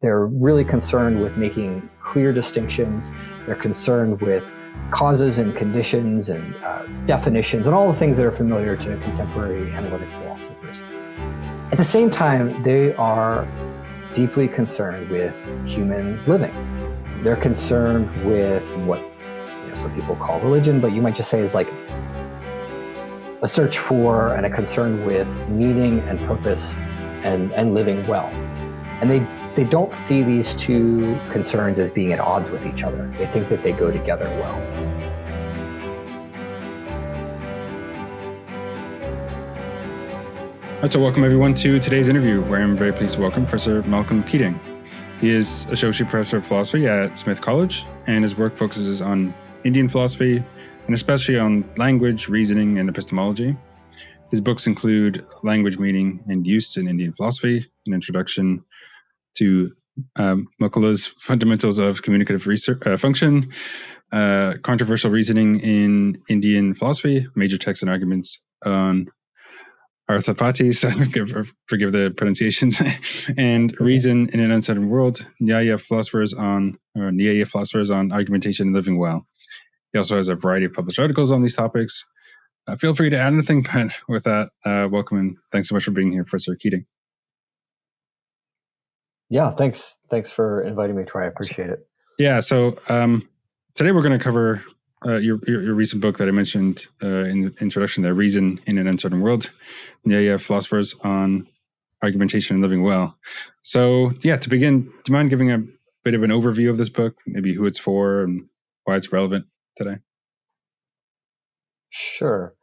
They're really concerned with making clear distinctions. They're concerned with causes and conditions and definitions and all the things that are familiar to contemporary analytic philosophers. At the same time, they are deeply concerned with human living. They're concerned with what some people call religion, but you might just say is like a search for and a concern with meaning and purpose and living well. And they don't see these two concerns as being at odds with each other. They think that they go together well. All right, so welcome everyone to today's interview, where I'm very pleased to welcome Professor Malcolm Keating. He is Associate Professor of Philosophy at Smith College, and his work focuses on Indian philosophy, and especially on language, reasoning, and epistemology. His books include Language, Meaning, and Use in Indian Philosophy, an introduction to Macaula's Fundamentals of Communicative Function, Controversial Reasoning in Indian Philosophy, Major Texts and Arguments on Arthapatis, forgive the pronunciations, and Reason in an Uncertain World, Nyāya Philosophers on Argumentation and Living Well. He also has a variety of published articles on these topics. Feel free to add anything, but with that, welcome and thanks so much for being here, Professor Keating. Yeah, thanks. Thanks for inviting me, Troy. I appreciate it. Yeah, so today we're going to cover your recent book that I mentioned in the introduction there, Reason in an Uncertain World, Nyāya Philosophers on Argumentation and Living Well. So yeah, to begin, do you mind giving a bit of an overview of this book, maybe who it's for and why it's relevant today? Sure.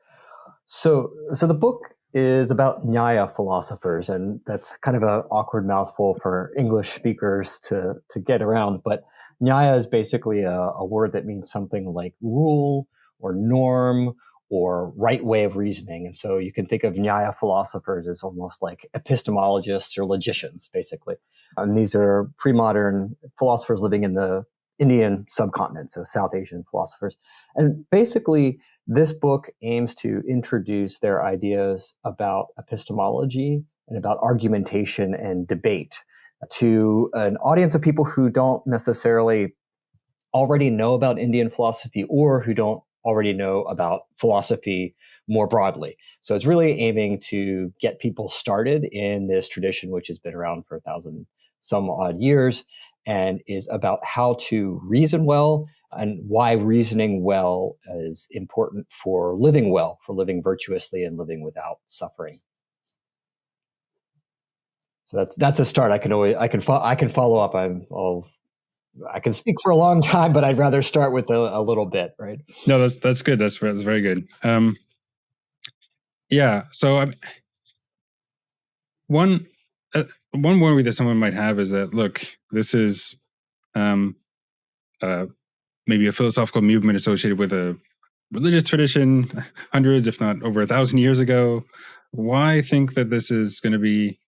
So the book is about Nyāya philosophers, and that's kind of an awkward mouthful for English speakers to get around. But Nyāya is basically a word that means something like rule or norm or right way of reasoning. And so you can think of Nyāya philosophers as almost like epistemologists or logicians, basically. And these are pre-modern philosophers living in the Indian subcontinent, so South Asian philosophers. And basically, this book aims to introduce their ideas about epistemology and about argumentation and debate to an audience of people who don't necessarily already know about Indian philosophy or who don't already know about philosophy more broadly. So it's really aiming to get people started in this tradition, which has been around for 1,000 some odd years, and is about how to reason well and why reasoning well is important for living well, for living virtuously and living without suffering. So that's a start. I can follow up. I can speak for a long time, but I'd rather start with a little bit, right? No, that's good. That's very good. Yeah. So one worry that someone might have is that, look, this is maybe a philosophical movement associated with a religious tradition hundreds, if not over 1,000 years ago. Why think that this is going to be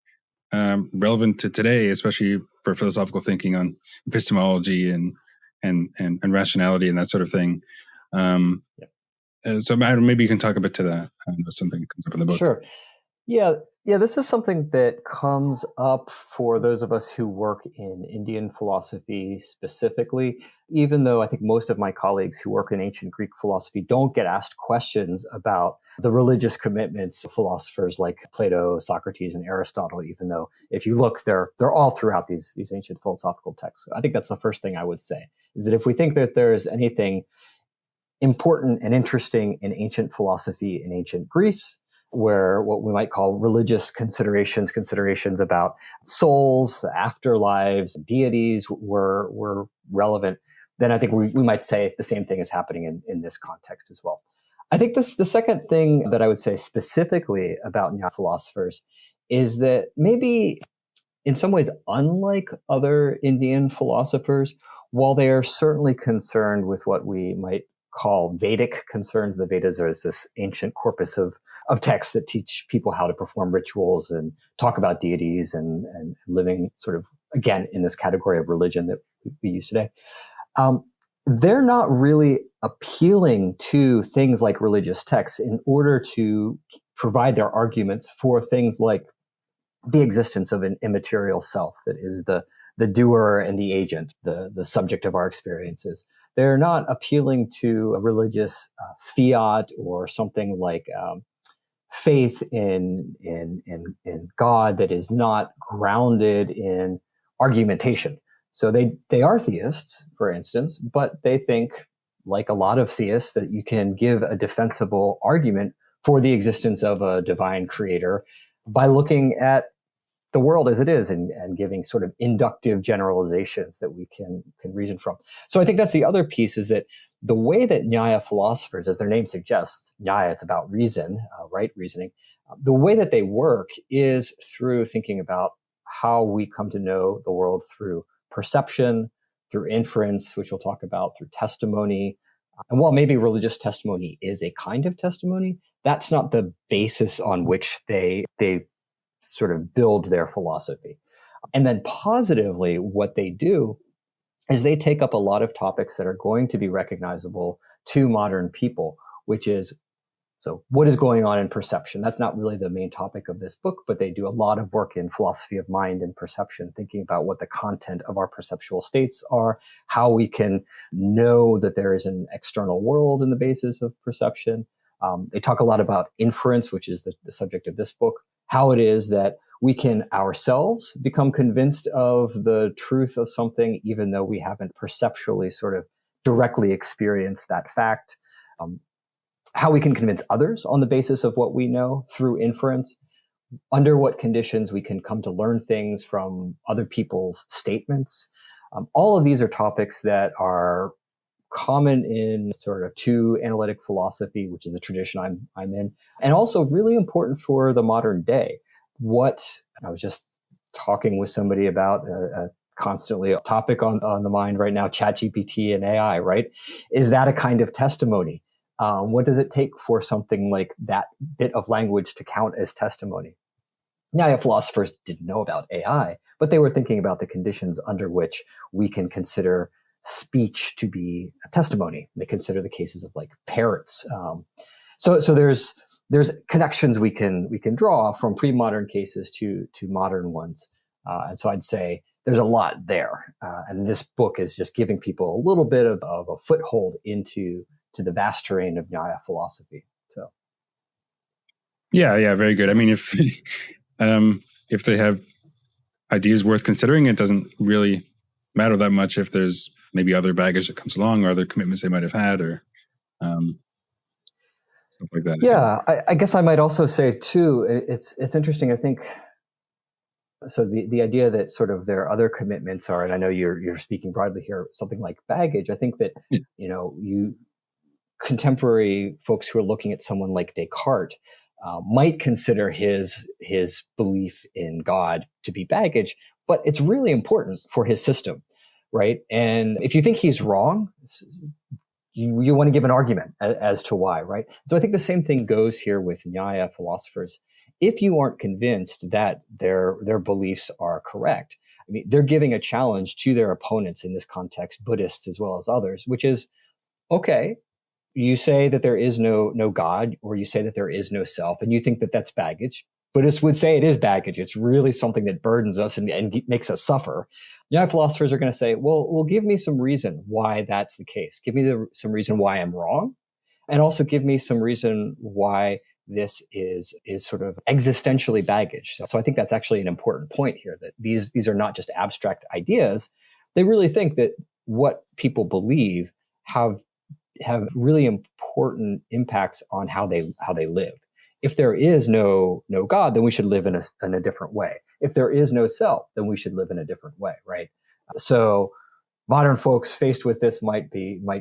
relevant to today, especially for philosophical thinking on epistemology and rationality and that sort of thing? So maybe you can talk a bit to that. Something comes up in the book. Sure. Yeah, this is something that comes up for those of us who work in Indian philosophy specifically, even though I think most of my colleagues who work in ancient Greek philosophy don't get asked questions about the religious commitments of philosophers like Plato, Socrates, and Aristotle, even though if you look, they're all throughout these ancient philosophical texts. I think that's the first thing I would say, is that if we think that there's anything important and interesting in ancient philosophy in ancient Greece, where what we might call religious considerations about souls, afterlives, deities were relevant, then I think we might say the same thing is happening in this context as well. I think the second thing that I would say specifically about Nyāya philosophers is that maybe in some ways, unlike other Indian philosophers, while they are certainly concerned with what we might call Vedic concerns. The Vedas are this ancient corpus of texts that teach people how to perform rituals and talk about deities and living sort of, again, in this category of religion that we use today. They're not really appealing to things like religious texts in order to provide their arguments for things like the existence of an immaterial self that is the the doer and the agent, the subject of our experiences. They're not appealing to a religious fiat or something like faith in God that is not grounded in argumentation. So they are theists, for instance, but they think, like a lot of theists, that you can give a defensible argument for the existence of a divine creator by looking at the world as it is and giving sort of inductive generalizations that we can reason from. So I think that's the other piece, is that the way that Nyāya philosophers, as their name suggests, Nyāya, it's about reason, right reasoning. The way that they work is through thinking about how we come to know the world through perception, through inference, which we'll talk about, through testimony. And while maybe religious testimony is a kind of testimony, that's not the basis on which they sort of build their philosophy. And then positively, what they do is they take up a lot of topics that are going to be recognizable to modern people, which is, so what is going on in perception? That's not really the main topic of this book, but they do a lot of work in philosophy of mind and perception, thinking about what the content of our perceptual states are, how we can know that there is an external world in the basis of perception. They talk a lot about inference, which is the subject of this book, how it is that we can ourselves become convinced of the truth of something, even though we haven't perceptually sort of directly experienced that fact. How we can convince others on the basis of what we know through inference, under what conditions we can come to learn things from other people's statements. All of these are topics that are common in sort of to analytic philosophy, which is the tradition I'm in, and also really important for the modern day. I was just talking with somebody about constantly a topic on the mind right now, ChatGPT and AI, right? Is that a kind of testimony? What does it take for something like that bit of language to count as testimony? Nyāya philosophers didn't know about AI, but they were thinking about the conditions under which we can consider speech to be a testimony. They consider the cases of like parrots. So there's connections we can draw from pre-modern cases to modern ones. And so I'd say there's a lot there. And this book is just giving people a little bit of a foothold into the vast terrain of Nyāya philosophy. So, yeah, very good. I mean, if they have ideas worth considering, it doesn't really matter that much if there's maybe other baggage that comes along or other commitments they might have had or stuff like that. Yeah, I guess I might also say too, it's interesting. I think so. The idea that sort of their other commitments are, and I know you're speaking broadly here, something like baggage. I think that contemporary folks who are looking at someone like Descartes might consider his belief in God to be baggage, but it's really important for his system, right? And if you think he's wrong, you want to give an argument as to why, right? So I think the same thing goes here with Nyāya philosophers. If you aren't convinced that their beliefs are correct, I mean, they're giving a challenge to their opponents in this context, Buddhists as well as others, which is, okay, you say that there is no God, or you say that there is no self, and you think that that's baggage. Buddhists would say it is baggage. It's really something that burdens us and makes us suffer. Nyāya philosophers are going to say, well, give me some reason why that's the case. Give me some reason why I'm wrong, and also give me some reason why this is sort of existentially baggage. So I think that's actually an important point here, that these are not just abstract ideas. They really think that what people believe have really important impacts on how they live. If there is no God, then we should live in a different way. If there is no self, then we should live in a different way, right? So modern folks faced with this might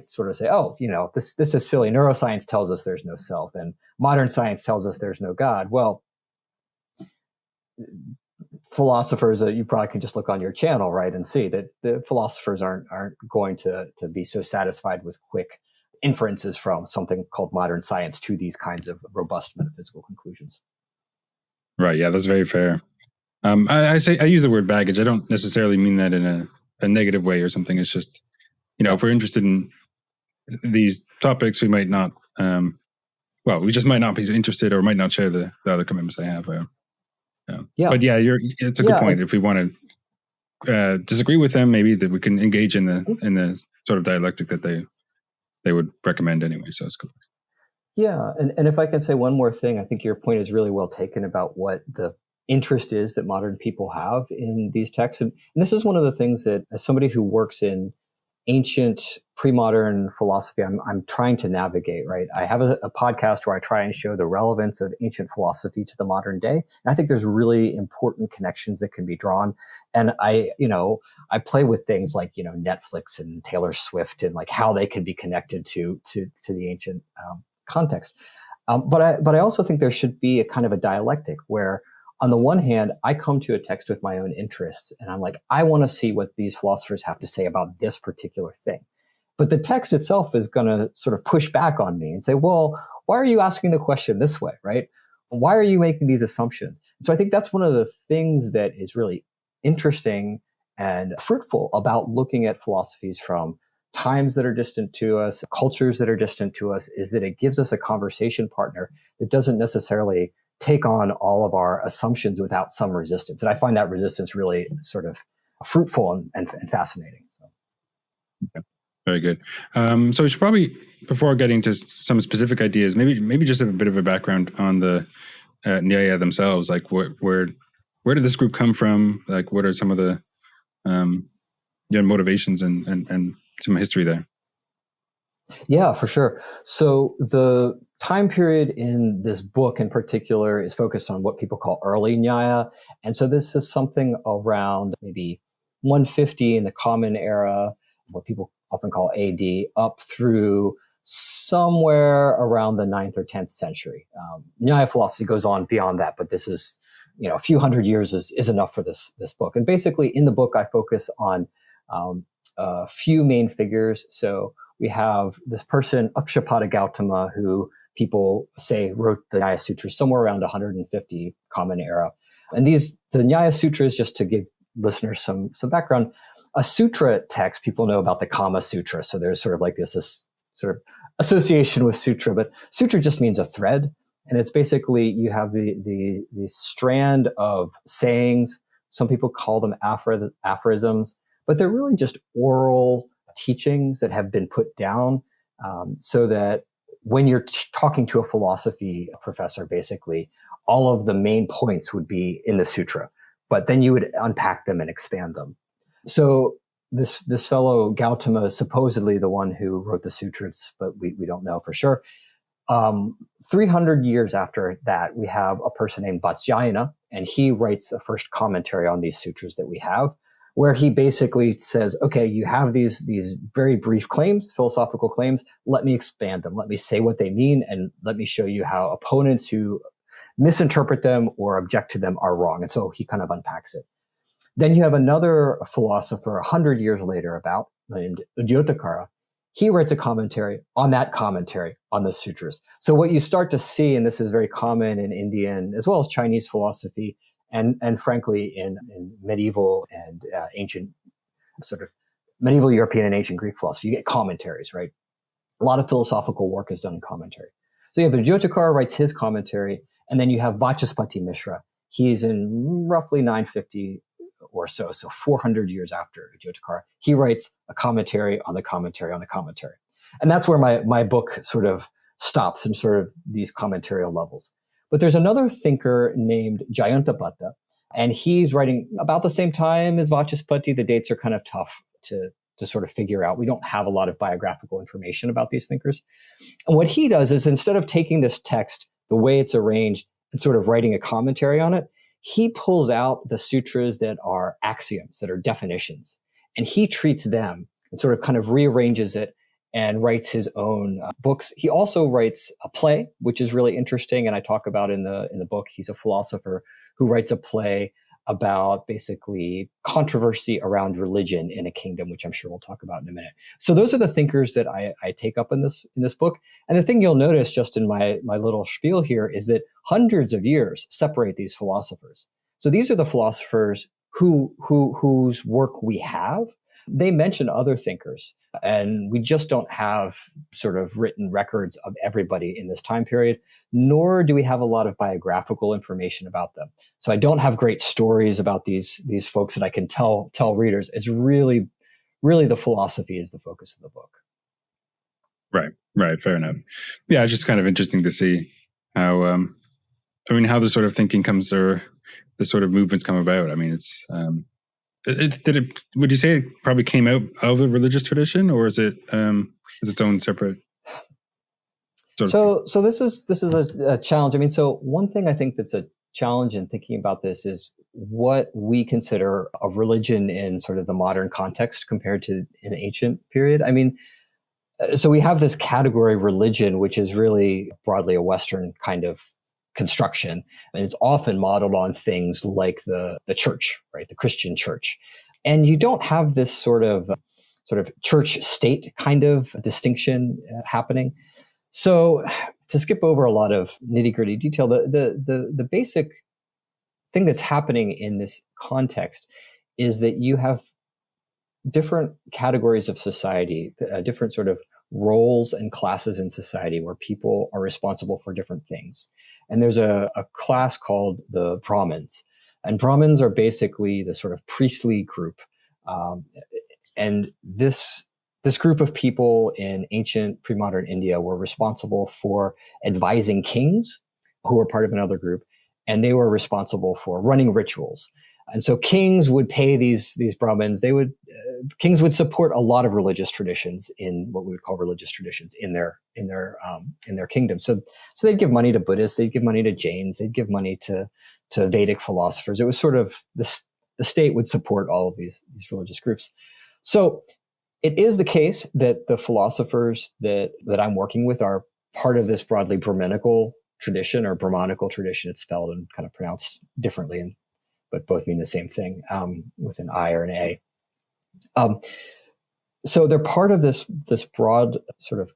sort of say, oh, this is silly. Neuroscience tells us there's no self, and modern science tells us there's no God. Well, philosophers, you probably can just look on your channel, right, and see that the philosophers aren't going to be so satisfied with quick inferences from something called modern science to these kinds of robust metaphysical conclusions. Right. Yeah, that's very fair. I use the word baggage. I don't necessarily mean that in a negative way or something. It's just, if we're interested in these topics, we might not, we just might not be interested or might not share the other commitments I have. Yeah. But yeah, it's a good point. If we want to disagree with them, maybe that we can engage in the sort of dialectic that they would recommend anyway. So it's cool. Yeah, and if I can say one more thing, I think your point is really well taken about what the interest is that modern people have in these texts. And this is one of the things that, as somebody who works in ancient pre-modern philosophy, I'm trying to navigate, right? I have a podcast where I try and show the relevance of ancient philosophy to the modern day. And I think there's really important connections that can be drawn. And I play with things like, Netflix and Taylor Swift and like how they can be connected to the ancient context. But I also think there should be a kind of a dialectic where, on the one hand, I come to a text with my own interests and I'm like, I want to see what these philosophers have to say about this particular thing. But the text itself is going to sort of push back on me and say, well, why are you asking the question this way, right? Why are you making these assumptions? So I think that's one of the things that is really interesting and fruitful about looking at philosophies from times that are distant to us, cultures that are distant to us, is that it gives us a conversation partner that doesn't necessarily take on all of our assumptions without some resistance. And I find that resistance really sort of fruitful and fascinating. Okay. Very good. So we should probably, before getting to some specific ideas, maybe just a bit of a background on the Nyāya themselves. Like where did this group come from? Like what are some of the motivations and some history there? Yeah, for sure. So the time period in this book in particular is focused on what people call early Nyāya. And so this is something around maybe 150 in the Common Era, what people often call AD, up through somewhere around the 9th or 10th century. Nyāya philosophy goes on beyond that, but this is, a few hundred years is enough for this book. And basically in the book, I focus on a few main figures. So we have this person, Akshapada Gautama, who people say wrote the Nyāya Sutras somewhere around 150 Common Era. And the Nyāya Sutras, just to give listeners some background, a sutra text, people know about the Kama Sutra. So there's sort of like this sort of association with sutra, but sutra just means a thread. And it's basically, you have the strand of sayings. Some people call them aphorisms, but they're really just oral teachings that have been put down so that when you're talking to a philosophy professor, basically, all of the main points would be in the sutra, but then you would unpack them and expand them. So this fellow Gautama is supposedly the one who wrote the sutras, but we don't know for sure. 300 years after that, we have a person named Vatsyayana, and he writes a first commentary on these sutras that we have, where he basically says, okay, you have these very brief claims, philosophical claims. Let me expand them. Let me say what they mean, and let me show you how opponents who misinterpret them or object to them are wrong. And so he kind of unpacks it. Then you have another philosopher 100 years later named Udyotakara. He writes a commentary on the sutras. So what you start to see, and this is very common in Indian as well as Chinese philosophy, and frankly in medieval and ancient, sort of medieval European and ancient Greek philosophy, you get commentaries, right? A lot of philosophical work is done in commentary. So you have Udyotakara writes his commentary, and then you have Vachaspati Mishra. He's in roughly 950 or so 400 years after Udyotakara. He writes a commentary on the commentary on the commentary. And that's where my book sort of stops in sort of these commentarial levels. But there's another thinker named Jayantabhatta, and he's writing about the same time as Vachaspati. The dates are kind of tough to sort of figure out. We don't have a lot of biographical information about these thinkers. And what he does is, instead of taking this text, the way it's arranged, and sort of writing a commentary on it, he pulls out the sutras that are axioms, that are definitions, and he treats them and sort of kind of rearranges it and writes his own books. He also writes a play, which is really interesting, and I talk about in the book. He's a philosopher who writes a play about basically controversy around religion in a kingdom, which I'm sure we'll talk about in a minute. So those are the thinkers that I take up in this book. And the thing you'll notice just in my little spiel here is that hundreds of years separate these philosophers. So these are the philosophers whose work we have, They mention other thinkers, and we just don't have sort of written records of everybody in this time period, nor do we have a lot of biographical information about them. So I don't have great stories about these folks that I can tell readers. It's really the philosophy is the focus of the book. Right. Fair enough. Yeah, it's just kind of interesting to see how, how the sort of thinking comes, or the sort of movements come about. I mean, it's, would you say it probably came out of the religious tradition, or is it its own separate? So this is a challenge. I mean, so one thing I think that's a challenge in thinking about this is what we consider a religion in sort of the modern context compared to an ancient period. I mean, so we have this category religion, which is really broadly a Western kind of construction. And it's often modeled on things like the church, right? The Christian church. And you don't have this sort of church state kind of distinction happening. So to skip over a lot of nitty gritty detail, the basic thing that's happening in this context is that you have different categories of society, different sort of roles and classes in society where people are responsible for different things. And there's a class called the Brahmins. And Brahmins are basically the sort of priestly group. And this group of people in ancient pre-modern India were responsible for advising kings who were part of another group. And they were responsible for running rituals. And so kings would pay these Brahmins. Kings would support a lot of religious traditions in what we would call religious traditions in their kingdom. So they'd give money to Buddhists, they'd give money to Jains, they'd give money to Vedic philosophers. It was sort of the state would support all of these religious groups. So it is the case that the philosophers that I'm working with are part of this broadly Brahminical tradition, or Brahmanical tradition. It's spelled and kind of pronounced differently, but both mean the same thing, with an I or an A. So they're part of this broad sort of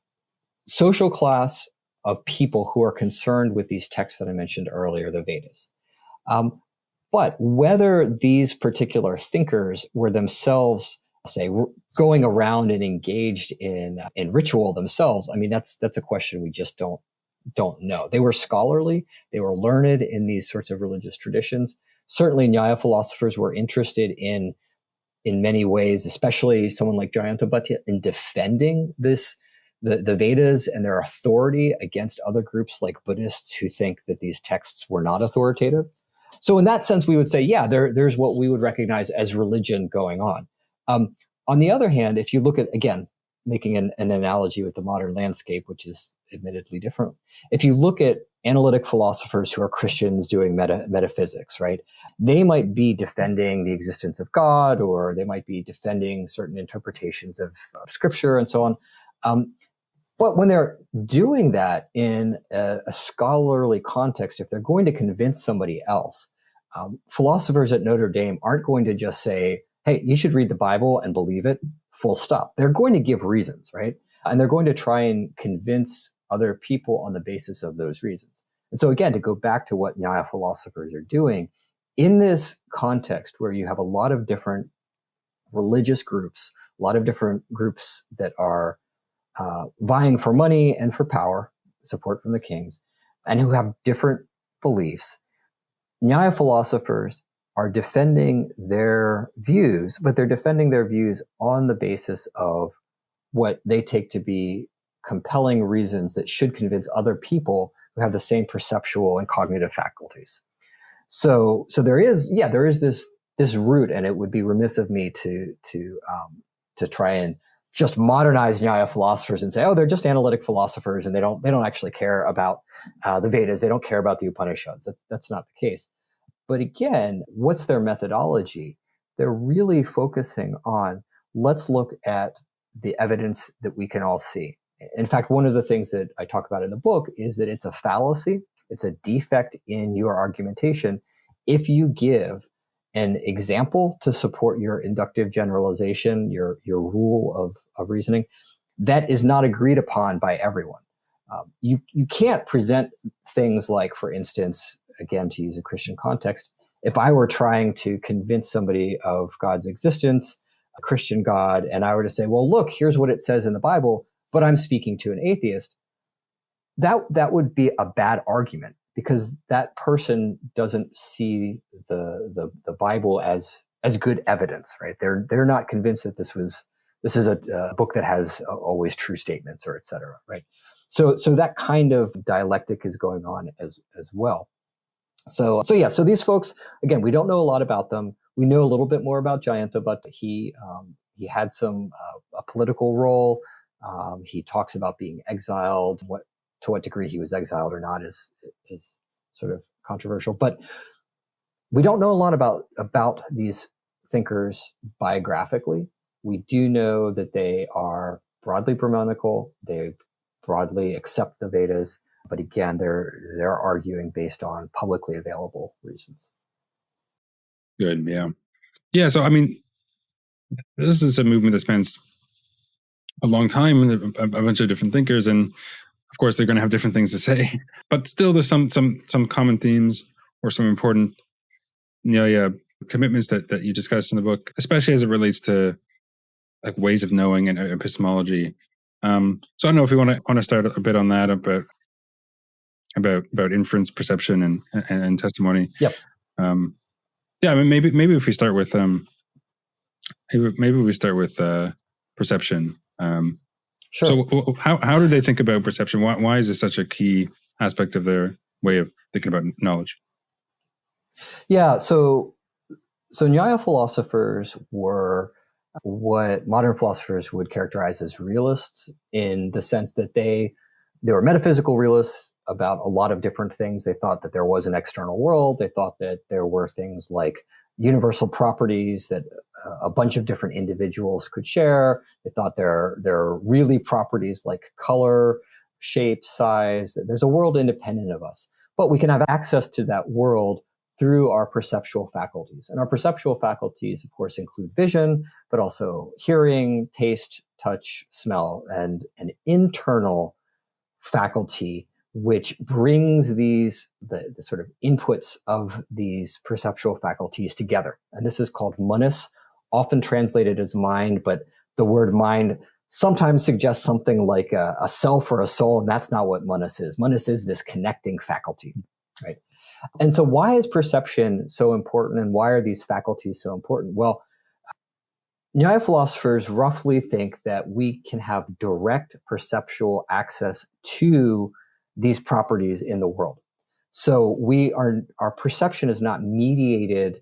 social class of people who are concerned with these texts that I mentioned earlier, the Vedas. But whether these particular thinkers were themselves, say, going around and engaged in ritual themselves, I mean, that's a question we just don't know. They were scholarly, they were learned in these sorts of religious traditions. Certainly, Nyāya philosophers were interested in many ways, especially someone like Jayantabhatya, in defending the Vedas and their authority against other groups like Buddhists who think that these texts were not authoritative. So in that sense, we would say, yeah, there's what we would recognize as religion going on. On the other hand, if you look at, again, making an analogy with the modern landscape, which is admittedly different, if you look at analytic philosophers who are Christians doing metaphysics, right? They might be defending the existence of God, or they might be defending certain interpretations of scripture and so on. But when they're doing that in a scholarly context, if they're going to convince somebody else, philosophers at Notre Dame aren't going to just say, hey, you should read the Bible and believe it, full stop. They're going to give reasons, right? And they're going to try and convince other people on the basis of those reasons. And so again, to go back to what Nyāya philosophers are doing, in this context where you have a lot of different religious groups, a lot of different groups that are vying for money and for power, support from the kings, and who have different beliefs, Nyāya philosophers are defending their views, but they're defending their views on the basis of what they take to be compelling reasons that should convince other people who have the same perceptual and cognitive faculties. So there is this root, and it would be remiss of me to try and just modernize Nyāya philosophers and say, oh, they're just analytic philosophers and they don't actually care about the Vedas, they don't care about the Upanishads. That's not the case. But again, what's their methodology? They're really focusing on, let's look at the evidence that we can all see. In fact, one of the things that I talk about in the book is that it's a fallacy, it's a defect in your argumentation if you give an example to support your inductive generalization, your rule of reasoning, that is not agreed upon by everyone. You can't present things like, for instance, again, to use a Christian context, if I were trying to convince somebody of God's existence, a Christian God, and I were to say, well, look, here's what it says in the Bible, but I'm speaking to an atheist, that would be a bad argument, because that person doesn't see the Bible as good evidence, right? They're not convinced that this is a book that has always true statements, or et cetera, right? So that kind of dialectic is going on as well. So these folks, again, we don't know a lot about them. We know a little bit more about Jayanta, but he had a political role. He talks about being exiled. To what degree he was exiled or not is sort of controversial. But we don't know a lot about these thinkers biographically. We do know that they are broadly Brahmanical. They broadly accept the Vedas, but again, they're arguing based on publicly available reasons. Good, yeah. So I mean, this is a movement that spans a long time, and a bunch of different thinkers, and of course they're going to have different things to say. But still, there's some common themes or some important Nyāya commitments that you discuss in the book, especially as it relates to like ways of knowing and epistemology. So I don't know if you want to start a bit on that about inference, perception, and testimony. Yep. Yeah. I mean, maybe if we start with perception. Sure. So how do they think about perception? Why is this such a key aspect of their way of thinking about knowledge? Yeah. So Nyāya philosophers were what modern philosophers would characterize as realists, in the sense that they were metaphysical realists about a lot of different things. They thought that there was an external world. They thought that there were things like universal properties that a bunch of different individuals could share. They thought there are really properties like color, shape, size. There's a world independent of us, but we can have access to that world through our perceptual faculties. And our perceptual faculties, of course, include vision, but also hearing, taste, touch, smell, and an internal faculty which brings the sort of inputs of these perceptual faculties together. And this is called manas, often translated as mind, but the word mind sometimes suggests something like a self or a soul, and that's not what manas is. Manas is this connecting faculty, right? And so why is perception so important, and why are these faculties so important? Well, Nyāya philosophers roughly think that we can have direct perceptual access to these properties in the world. So our perception is not mediated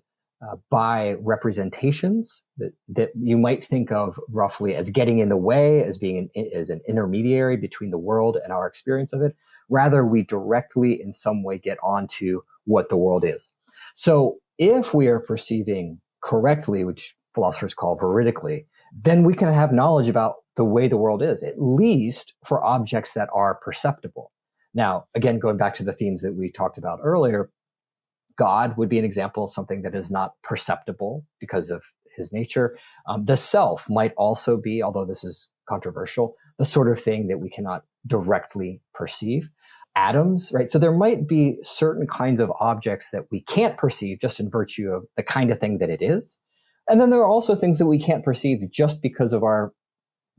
by representations that you might think of roughly as getting in the way, as being as an intermediary between the world and our experience of it. Rather, we directly in some way get onto what the world is. So if we are perceiving correctly, which philosophers call veridically, then we can have knowledge about the way the world is, at least for objects that are perceptible. Now, again, going back to the themes that we talked about earlier, God would be an example of something that is not perceptible because of his nature. The self might also be, although this is controversial, the sort of thing that we cannot directly perceive. Atoms, right? So there might be certain kinds of objects that we can't perceive just in virtue of the kind of thing that it is. And then there are also things that we can't perceive just because of our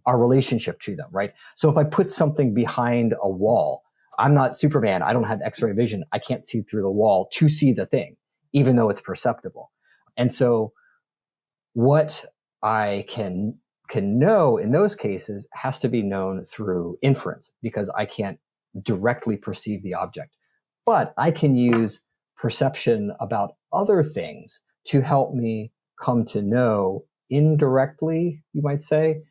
relationship to them, right? So if I put something behind a wall, I'm not Superman. I don't have X-ray vision. I can't see through the wall to see the thing, even though it's perceptible. And so what I can know in those cases has to be known through inference, because I can't directly perceive the object. But I can use perception about other things to help me come to know indirectly, you might say,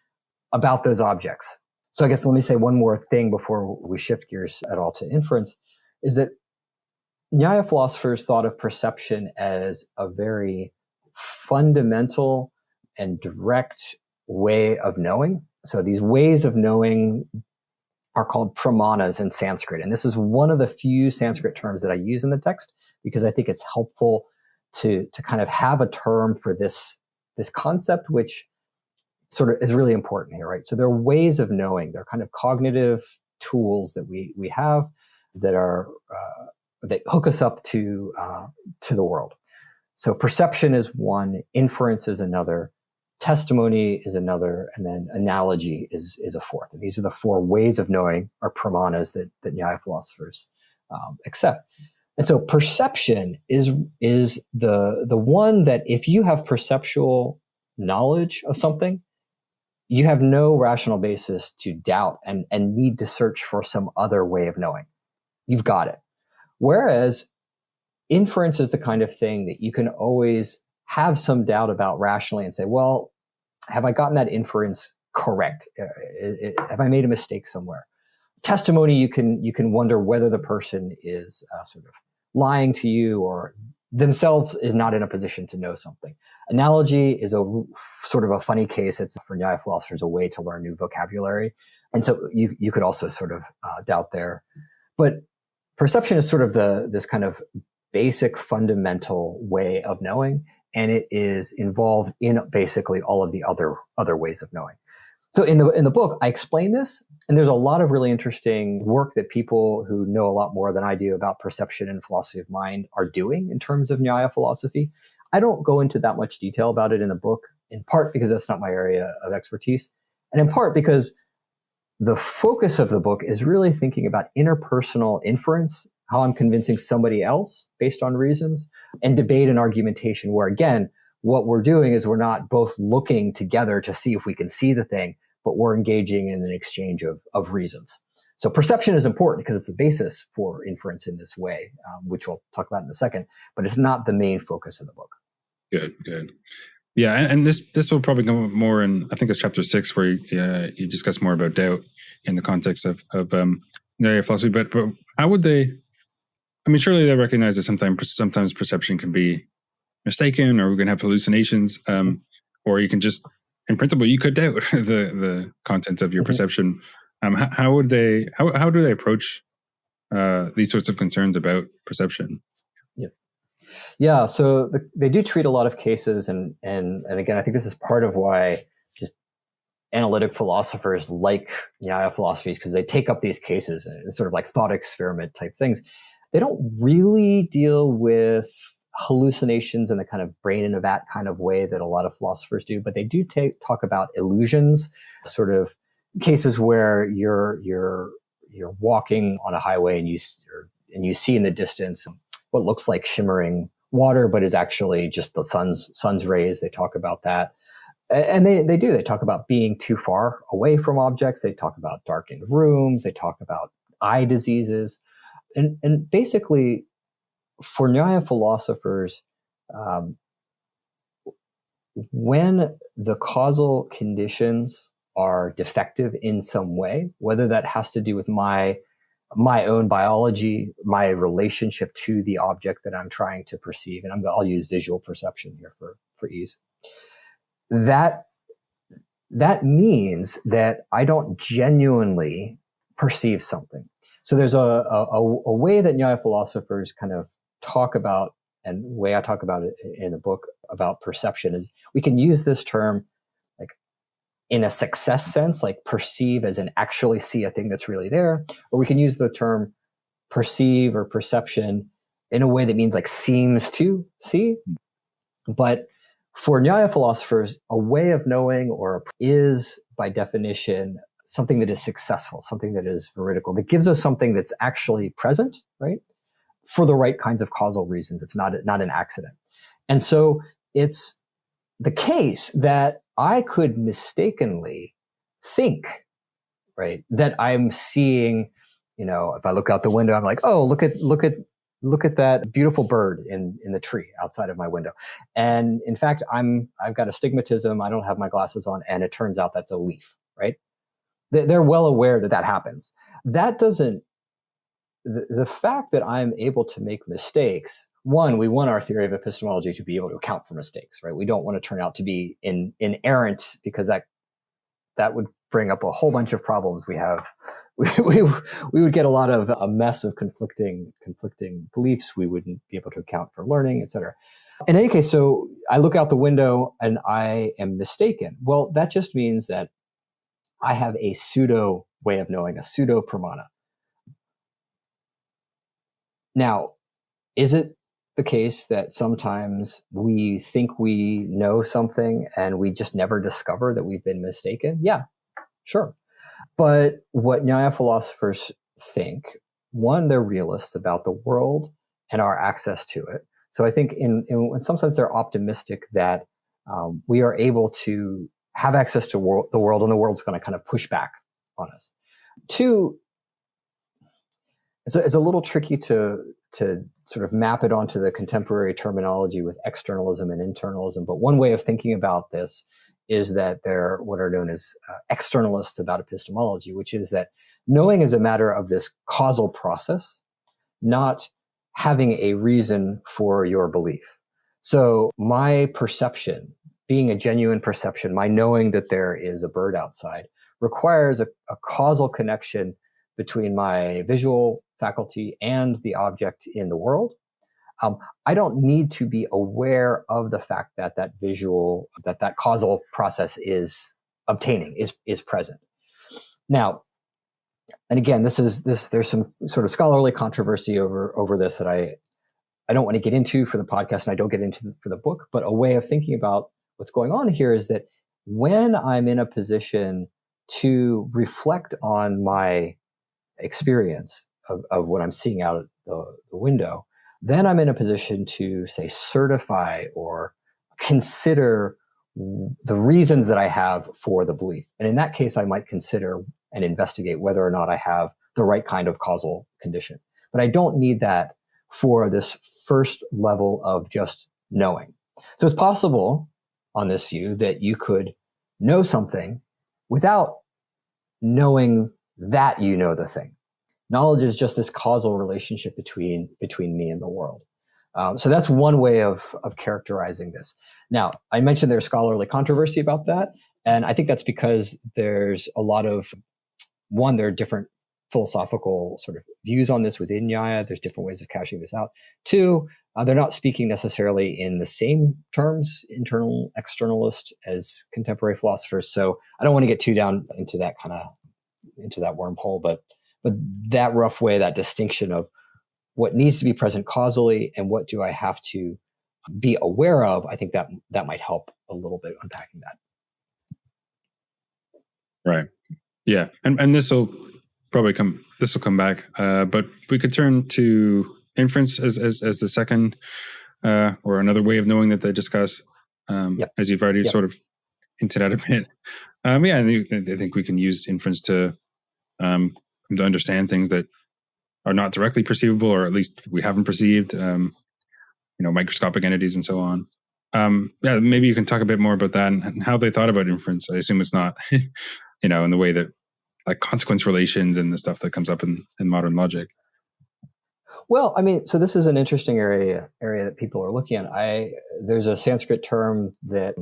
about those objects. So I guess let me say one more thing before we shift gears at all to inference, is that Nyāya philosophers thought of perception as a very fundamental and direct way of knowing. So these ways of knowing are called pramanas in Sanskrit. And this is one of the few Sanskrit terms that I use in the text, because I think it's helpful to kind of have a term for this concept, which sort of is really important here, right? So there are ways of knowing. They're kind of cognitive tools that we have that are that hook us up to the world. So perception is one, inference is another, testimony is another, and then analogy is a fourth. And these are the four ways of knowing, or pramanas, that Nyāya philosophers accept. And so perception is the one that if you have perceptual knowledge of something, you have no rational basis to doubt and need to search for some other way of knowing. You've got it. Whereas inference is the kind of thing that you can always have some doubt about rationally and say, well, have I gotten that inference correct? Have I made a mistake somewhere? Testimony, you can wonder whether the person is sort of lying to you or themselves is not in a position to know something. Analogy is a sort of a funny case. It's, for Nyāya philosophers, a way to learn new vocabulary. And so you could also sort of doubt there. But perception is sort of this kind of basic fundamental way of knowing, and it is involved in basically all of the other ways of knowing. So in the book, I explain this, and there's a lot of really interesting work that people who know a lot more than I do about perception and philosophy of mind are doing in terms of Nyāya philosophy. I don't go into that much detail about it in the book, in part because that's not my area of expertise, and in part because the focus of the book is really thinking about interpersonal inference, how I'm convincing somebody else based on reasons, and debate and argumentation, where, again, what we're doing is we're not both looking together to see if we can see the thing, but we're engaging in an exchange of reasons. So perception is important because it's the basis for inference in this way, which we'll talk about in a second, but it's not the main focus of the book. Good. Yeah, and this will probably come more in, I think it's chapter 6, where you discuss more about doubt in the context of Nyāya philosophy. But how would they? I mean, surely they recognize that sometimes perception can be mistaken, or we can have hallucinations, or you can just, in principle, you could doubt the contents of your perception. How do they approach these sorts of concerns about perception? Yeah, so they do treat a lot of cases, and again, I think this is part of why just analytic philosophers like Nyāya philosophies, because they take up these cases and it's sort of like thought experiment type things. They don't really deal with hallucinations in the kind of brain in a vat kind of way that a lot of philosophers do, but they do talk about illusions, sort of cases where you're walking on a highway and you see in the distance what looks like shimmering water, but is actually just the sun's rays. They talk about that. And they talk about being too far away from objects. They talk about darkened rooms. They talk about eye diseases. And basically, for Nyāya philosophers, when the causal conditions are defective in some way, whether that has to do with my own biology, my relationship to the object that I'm trying to perceive, and I'll use visual perception here for ease. That means that I don't genuinely perceive something. So there's a way that Nyāya philosophers kind of talk about, and the way I talk about it in the book about perception is we can use this term like in a success sense, like perceive as in actually see a thing that's really there, or we can use the term perceive or perception in a way that means like seems to see. But for Nyāya philosophers, a way of knowing is by definition something that is successful, something that is veridical, that gives us something that's actually present, right? For the right kinds of causal reasons. It's not an accident. And so it's the case that I could mistakenly think, right, that I'm seeing, if I look out the window, I'm like, oh, look at that beautiful bird in the tree outside of my window. And in fact, I've got astigmatism. I don't have my glasses on, and it turns out that's a leaf, right? They're well aware that happens. That doesn't, the fact that I'm able to make mistakes, one, we want our theory of epistemology to be able to account for mistakes, right? We don't want to turn out to be inerrant, because that would bring up a whole bunch of problems we have. We would get a mess of conflicting beliefs. We wouldn't be able to account for learning, et cetera. In any case, so I look out the window and I am mistaken. Well, that just means that I have a pseudo way of knowing, a pseudo pramana. Now, is it the case that sometimes we think we know something and we just never discover that we've been mistaken? Yeah, sure. But what Nyāya philosophers think, one, they're realists about the world and our access to it. So I think in some sense, they're optimistic that we are able to have access to the world, and the world's going to kind of push back on us. Two, it's a little tricky to sort of map it onto the contemporary terminology with externalism and internalism. But one way of thinking about this is that they're what are known as externalists about epistemology, which is that knowing is a matter of this causal process, not having a reason for your belief. So my perception, being a genuine perception, my knowing that there is a bird outside, requires a causal connection between my visual faculty and the object in the world. I don't need to be aware of the fact that that causal process is obtaining, is present. Now, and again, there's some sort of scholarly controversy over this that I don't want to get into for the podcast, and I don't get into for the book, but a way of thinking about what's going on here is that when I'm in a position to reflect on my experience of what I'm seeing out the window, then I'm in a position to, say, certify or consider the reasons that I have for the belief. And in that case, I might consider and investigate whether or not I have the right kind of causal condition. But I don't need that for this first level of just knowing. So it's possible on this view that you could know something without knowing that you know the thing. Knowledge is just this causal relationship between me and the world. So that's one way of characterizing this. Now, I mentioned there's scholarly controversy about that, and I think that's because there's a lot of, one, there are different philosophical sort of views on this within Nyāya. There's different ways of cashing this out. Two, they're not speaking necessarily in the same terms, internal, externalist, as contemporary philosophers. So I don't want to get too down into that wormhole, but that rough way, that distinction of what needs to be present causally and what do I have to be aware of, I think that might help a little bit unpacking that. Right. Yeah. And this will come back. But we could turn to inference as the second or another way of knowing that they discuss, as you've already sort of hinted at a bit. I think we can use inference to understand things that are not directly perceivable, or at least we haven't perceived, microscopic entities and so on. Maybe you can talk a bit more about that and how they thought about inference. I assume it's not, in the way that like consequence relations and the stuff that comes up in modern logic. Well, I mean, so this is an interesting area that people are looking at. There's a Sanskrit term that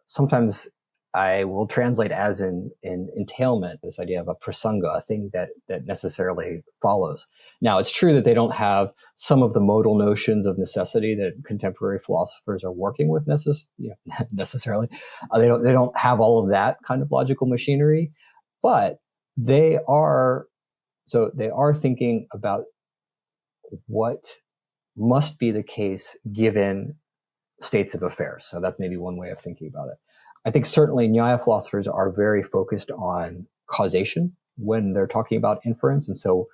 sometimes I will translate as in entailment, this idea of a prasanga, a thing that necessarily follows. Now, it's true that they don't have some of the modal notions of necessity that contemporary philosophers are working with necessarily. They don't have all of that kind of logical machinery, but they are thinking about what must be the case given states of affairs. So that's maybe one way of thinking about it. I think certainly Nyāya philosophers are very focused on causation when they're talking about inference. And so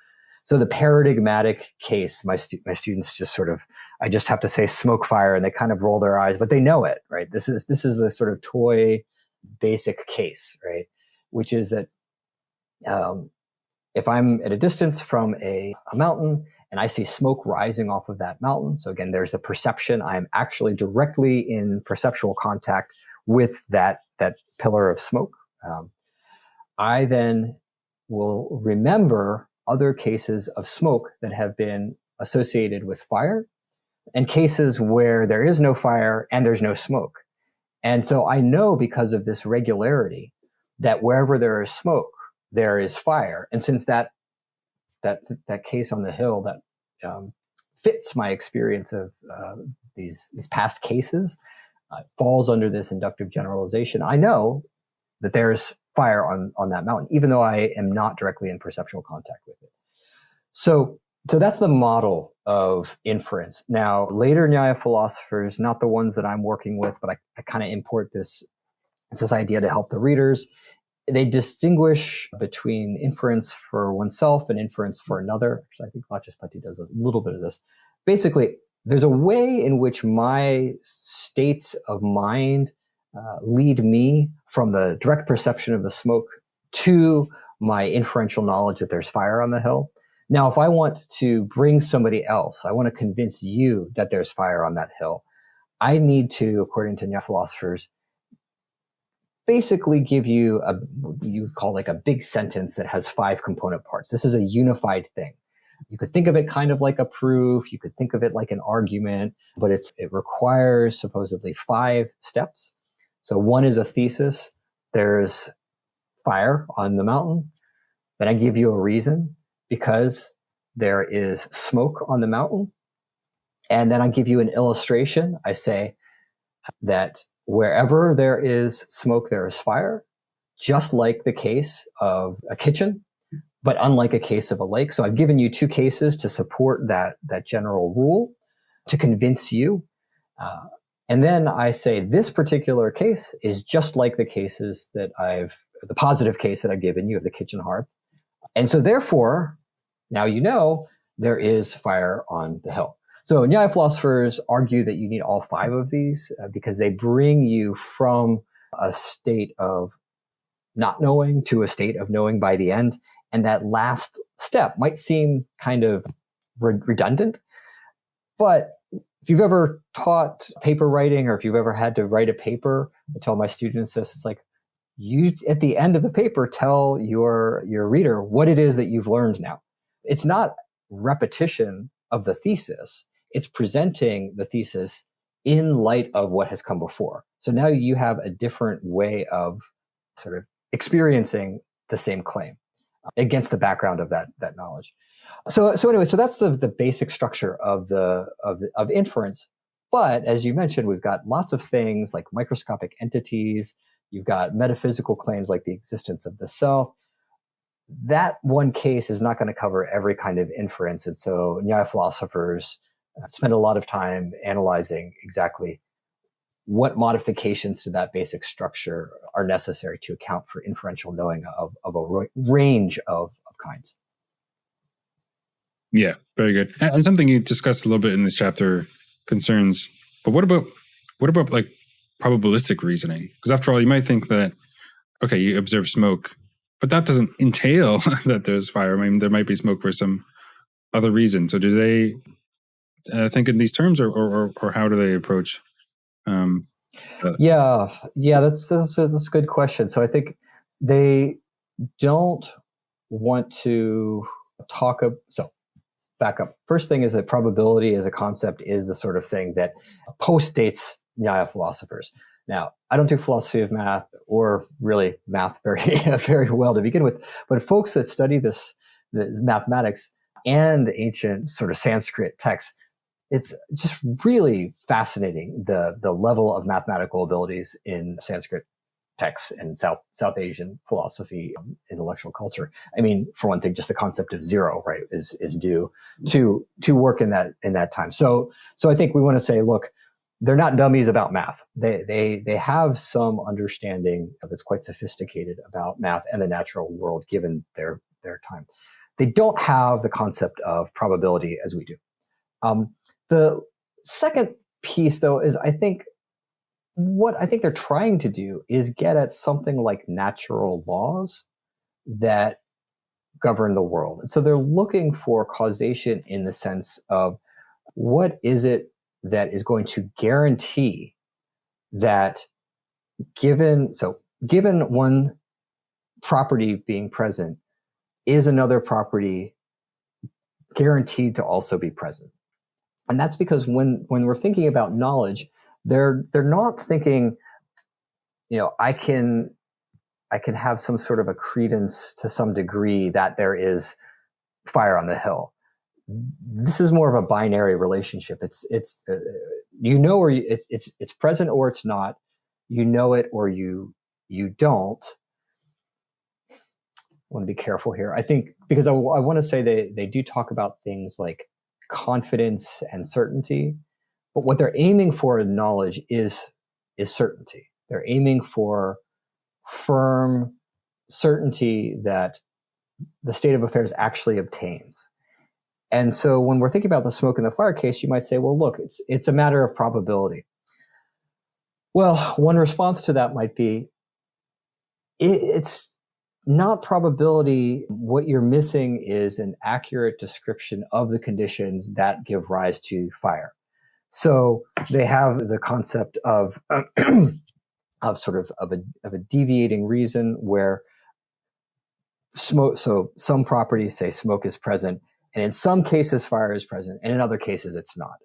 the paradigmatic case, my students just sort of, I just have to say smoke fire and they kind of roll their eyes, but they know it, right? This is the sort of toy basic case, right? Which is that if I'm at a distance from a mountain and I see smoke rising off of that mountain, so again, there's the perception, I'm actually directly in perceptual contact with that pillar of smoke. I then will remember other cases of smoke that have been associated with fire and cases where there is no fire and there's no smoke. And so I know, because of this regularity, that wherever there is smoke, there is fire. And since that case on the hill that fits my experience of these past cases, falls under this inductive generalization, I know that there's fire on that mountain, even though I am not directly in perceptual contact with it. So that's the model of inference. Now, later Nyāya philosophers, not the ones that I'm working with, but I kind of import this idea to help the readers. They distinguish between inference for oneself and inference for another. I think Vachaspati does a little bit of this. Basically, there's a way in which my states of mind lead me from the direct perception of the smoke to my inferential knowledge that there's fire on the hill. Now, if I want to bring somebody else, I want to convince you that there's fire on that hill, I need to, according to Nyāya philosophers, basically give you you call like a big sentence that has 5 component parts. This is a unified thing. You could think of it kind of like a proof. You could think of it like an argument, but it requires supposedly 5 steps. So 1 is a thesis. There's fire on the mountain. Then I give you a reason because there is smoke on the mountain. And then I give you an illustration. I say that wherever there is smoke, there is fire, just like the case of a kitchen, but unlike a case of a lake. So I've given you 2 cases to support that general rule, to convince you. And then I say this particular case is just like the cases that the positive case that I've given you of the kitchen hearth. And so therefore, now you know there is fire on the hill. So Nyāya philosophers argue that you need all 5 of these because they bring you from a state of not knowing to a state of knowing by the end. And that last step might seem kind of redundant, but if you've ever taught paper writing or if you've ever had to write a paper, I tell my students this, it's like you, at the end of the paper, tell your reader what it is that you've learned now. It's not repetition of the thesis. It's presenting the thesis in light of what has come before. So now you have a different way of sort of experiencing the same claim against the background of that knowledge. So anyway, so that's the basic structure of inference. But as you mentioned, we've got lots of things like microscopic entities. You've got metaphysical claims like the existence of the self. That one case is not going to cover every kind of inference. And so Nyāya philosophers spend a lot of time analyzing exactly what modifications to that basic structure are necessary to account for inferential knowing of a range of kinds. Yeah, very good. And something you discussed a little bit in this chapter concerns, but what about like probabilistic reasoning? Because after all, you might think that, okay, you observe smoke, but that doesn't entail that there's fire. I mean, there might be smoke for some other reason. So do they think in these terms, or how do they approach? Yeah, that's a good question. So I think they don't want to talk. So back up. First thing is that probability as a concept is the sort of thing that postdates Nyāya philosophers. Now, I don't do philosophy of math or really math very well to begin with, but folks that study the mathematics and ancient sort of Sanskrit texts, it's just really fascinating the level of mathematical abilities in Sanskrit texts and South Asian philosophy, intellectual culture. I mean, for one thing, just the concept of zero, right, is due to work in that time. So I think we want to say, look, they're not dummies about math. They have some understanding that's quite sophisticated about math and the natural world given their time. They don't have the concept of probability as we do. The second piece, though, is what I think they're trying to do is get at something like natural laws that govern the world. And so they're looking for causation in the sense of what is it that is going to guarantee that given one property being present, is another property guaranteed to also be present. And that's because when we're thinking about knowledge, they're not thinking, I can have some sort of a credence to some degree that there is fire on the hill. This is more of a binary relationship. It's or it's present or it's not. You know it or you don't. I want to be careful here. I think because I want to say they do talk about things like confidence and certainty. But what they're aiming for in knowledge is certainty. They're aiming for firm certainty that the state of affairs actually obtains. And so when we're thinking about the smoke and the fire case, you might say, well, look, it's a matter of probability. Well, one response to that might be, it's not probability. What you're missing is an accurate description of the conditions that give rise to fire. So they have the concept of a deviating reason where smoke. So some properties say smoke is present, and in some cases fire is present, and in other cases it's not.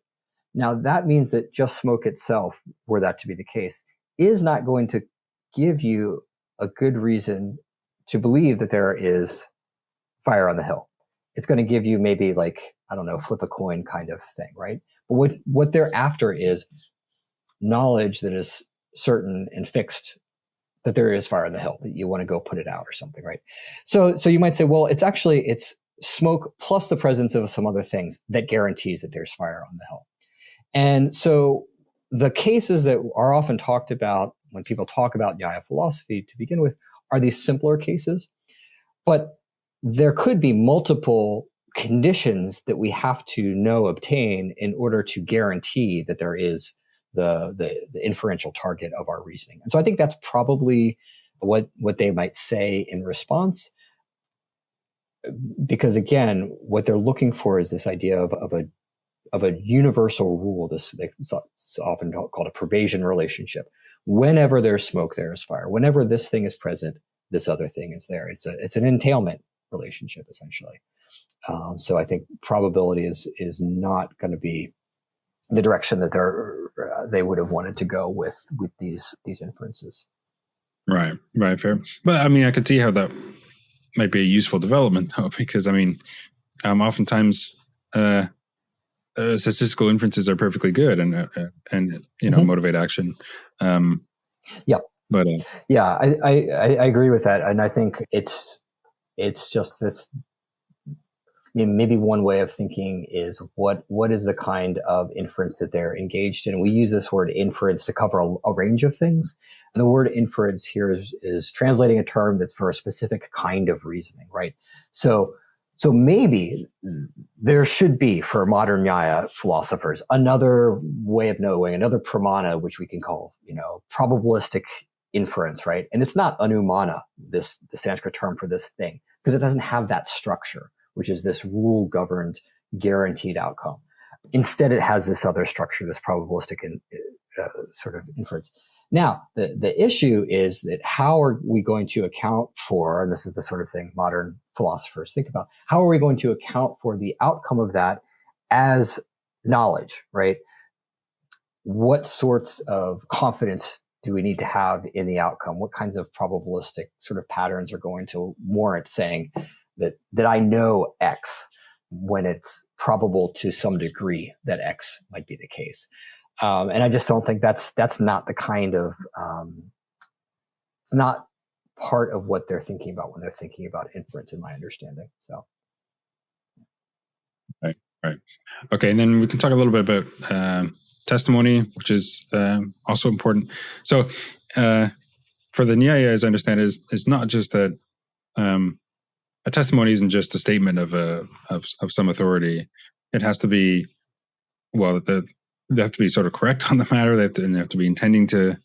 Now that means that just smoke itself, were that to be the case, is not going to give you a good reason to believe that there is fire on the hill. It's going to give you maybe like, I don't know, flip a coin kind of thing, right? But what they're after is knowledge that is certain and fixed that there is fire on the hill, that you want to go put it out or something, right? So you might say, well, it's smoke plus the presence of some other things that guarantees that there's fire on the hill. And so the cases that are often talked about when people talk about Nyāya philosophy to begin with are these simpler cases, but there could be multiple conditions that we have to obtain in order to guarantee that there is the inferential target of our reasoning. And so I think that's probably what they might say in response, because again, what they're looking for is this idea of a universal rule. It's often called a probation relationship. Whenever there's smoke, there is fire. Whenever this thing is present, this other thing is there. It's an entailment relationship essentially. So I think probability is not going to be the direction that they would have wanted to go with these inferences. Right, fair. But I mean, I could see how that might be a useful development, though, because I mean, oftentimes statistical inferences are perfectly good and motivate action. Yeah, but I agree with that, and I think it's just this. I mean, maybe one way of thinking is what is the kind of inference that they're engaged in. We use this word inference to cover a range of things. And the word inference here is translating a term that's for a specific kind of reasoning, right? So maybe there should be, for modern Nyāya philosophers, another way of knowing, another pramana, which we can call, probabilistic inference, right? And it's not anumana, the Sanskrit term for this thing, because it doesn't have that structure, which is this rule-governed, guaranteed outcome. Instead, it has this other structure, this probabilistic sort of inference. Now, the issue is that how are we going to account for, and this is the sort of thing modern philosophers think about, how are we going to account for the outcome of that as knowledge, right? What sorts of confidence do we need to have in the outcome? What kinds of probabilistic sort of patterns are going to warrant saying that I know X when it's probable to some degree that X might be the case. And I just don't think that's not the kind of, it's not part of what they're thinking about when they're thinking about inference, in my understanding. So. Right. Okay. And then we can talk a little bit about testimony, which is also important. So for the Nyāya, as I understand it, is not just that a testimony isn't just a statement of some authority. It has to be, well, they have to be sort of correct on the matter. They have to be intending to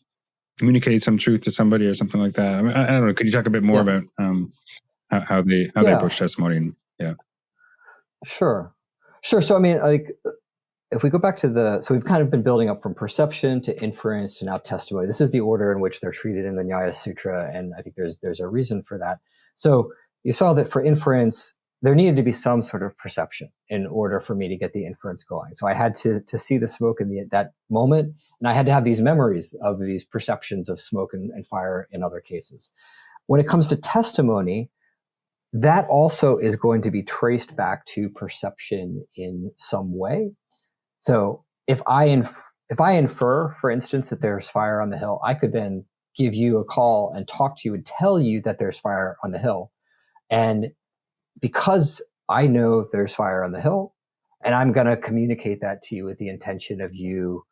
communicate some truth to somebody or something like that. I mean, I don't know. Could you talk a bit more about how they approach testimony? Yeah. Sure. So I mean, like, if we go back to so we've kind of been building up from perception to inference to now testimony. This is the order in which they're treated in the Nyāya Sutra, and I think there's a reason for that. So you saw that for inference, there needed to be some sort of perception in order for me to get the inference going. So I had to see the smoke in that moment, and I had to have these memories of these perceptions of smoke and fire in other cases. When it comes to testimony, that also is going to be traced back to perception in some way. So if I infer, for instance, that there's fire on the hill, I could then give you a call and talk to you and tell you that there's fire on the hill. And because I know there's fire on the hill, And I'm going to communicate that to you with the intention of you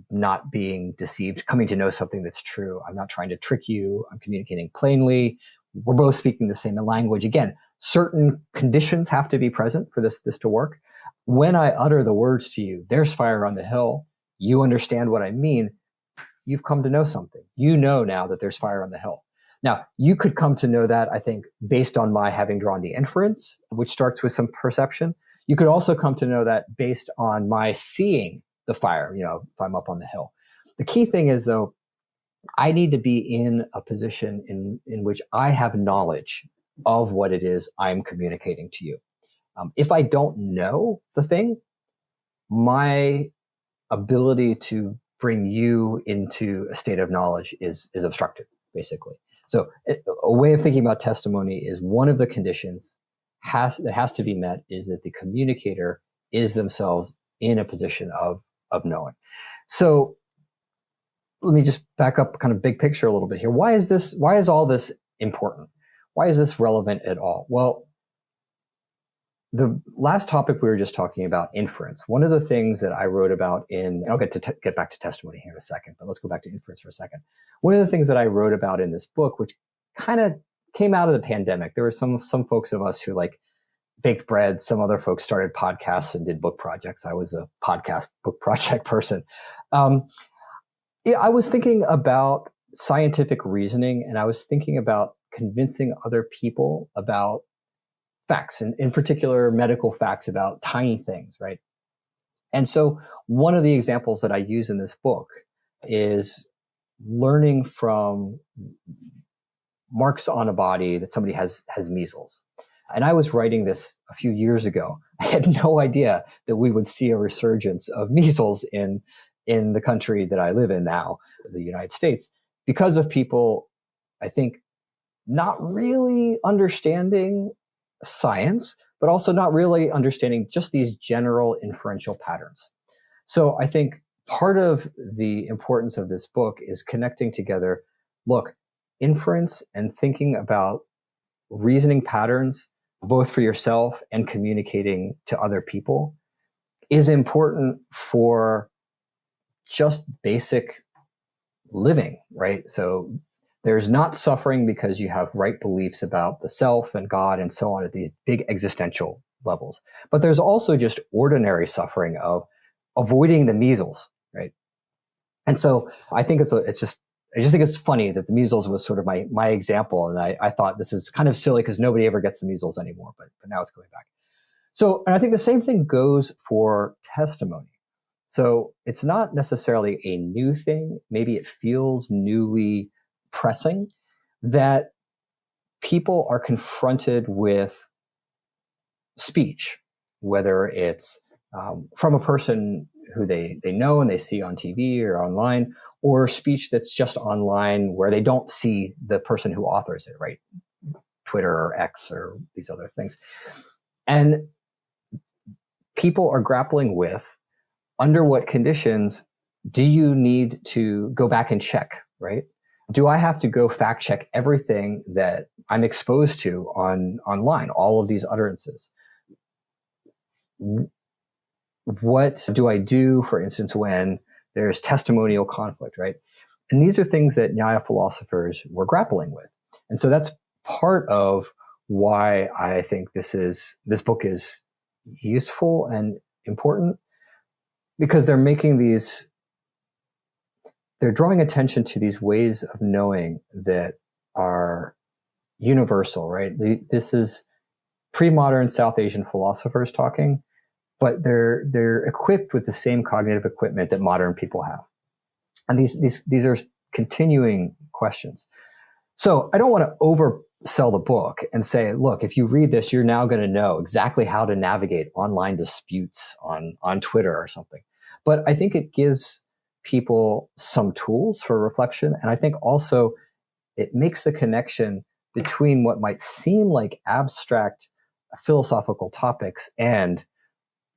not being deceived, coming to know something that's true. I'm not trying to trick you. I'm communicating plainly. We're both speaking the same language. Again, certain conditions have to be present for this to work. When I utter the words to you, there's fire on the hill. You understand what I mean. You've come to know something. You know now that there's fire on the hill. Now, you could come to know that, I think, based on my having drawn the inference, which starts with some perception. You could also come to know that based on my seeing the fire, if I'm up on the hill. The key thing is, though, I need to be in a position in which I have knowledge of what it is I'm communicating to you. If I don't know the thing, my ability to bring you into a state of knowledge is obstructed, basically. So a way of thinking about testimony is one of the conditions that has to be met is that the communicator is themselves in a position of knowing. So let me just back up kind of big picture a little bit here. Why is all this important? Why is this relevant at all? Well, the last topic we were just talking about, inference. One of the things that I wrote about I'll get back to testimony here in a second, but let's go back to inference for a second. One of the things that I wrote about in this book, which kind of came out of the pandemic, there were some folks of us who like baked bread. Some other folks started podcasts and did book projects. I was a podcast book project person. I was thinking about scientific reasoning, and I was thinking about convincing other people about facts, and in particular, medical facts about tiny things, right? And so one of the examples that I use in this book is learning from marks on a body that somebody has measles. And I was writing this a few years ago. I had no idea that we would see a resurgence of measles in the country that I live in now, the United States, because of people, I think, not really understanding science, but also not really understanding just these general inferential patterns. So I think part of the importance of this book is connecting together, inference and thinking about reasoning patterns, both for yourself and communicating to other people, is important for just basic living, right? So there's not suffering because you have right beliefs about the self and God and so on at these big existential levels. But there's also just ordinary suffering of avoiding the measles, right? And so I think I just think it's funny that the measles was sort of my example. And I thought this is kind of silly because nobody ever gets the measles anymore, but now it's going back. So, and I think the same thing goes for testimony. So it's not necessarily a new thing. Maybe it feels newly pressing that people are confronted with speech, whether it's from a person who they know and they see on TV or online, or speech that's just online where they don't see the person who authors it, right? Twitter or X or these other things. And people are grappling with, under what conditions do you need to go back and check, right? Do I have to go fact check everything that I'm exposed to online, all of these utterances? What do I do, for instance, when there's testimonial conflict, right? And these are things that Nyāya philosophers were grappling with. And so that's part of why I think this book is useful and important, because they're drawing attention to these ways of knowing that are universal, right? This is pre-modern South Asian philosophers talking, but they're equipped with the same cognitive equipment that modern people have. And these are continuing questions. So I don't want to oversell the book and say, look, if you read this, you're now going to know exactly how to navigate online disputes on Twitter or something. But I think it gives people some tools for reflection. And I think also it makes the connection between what might seem like abstract philosophical topics and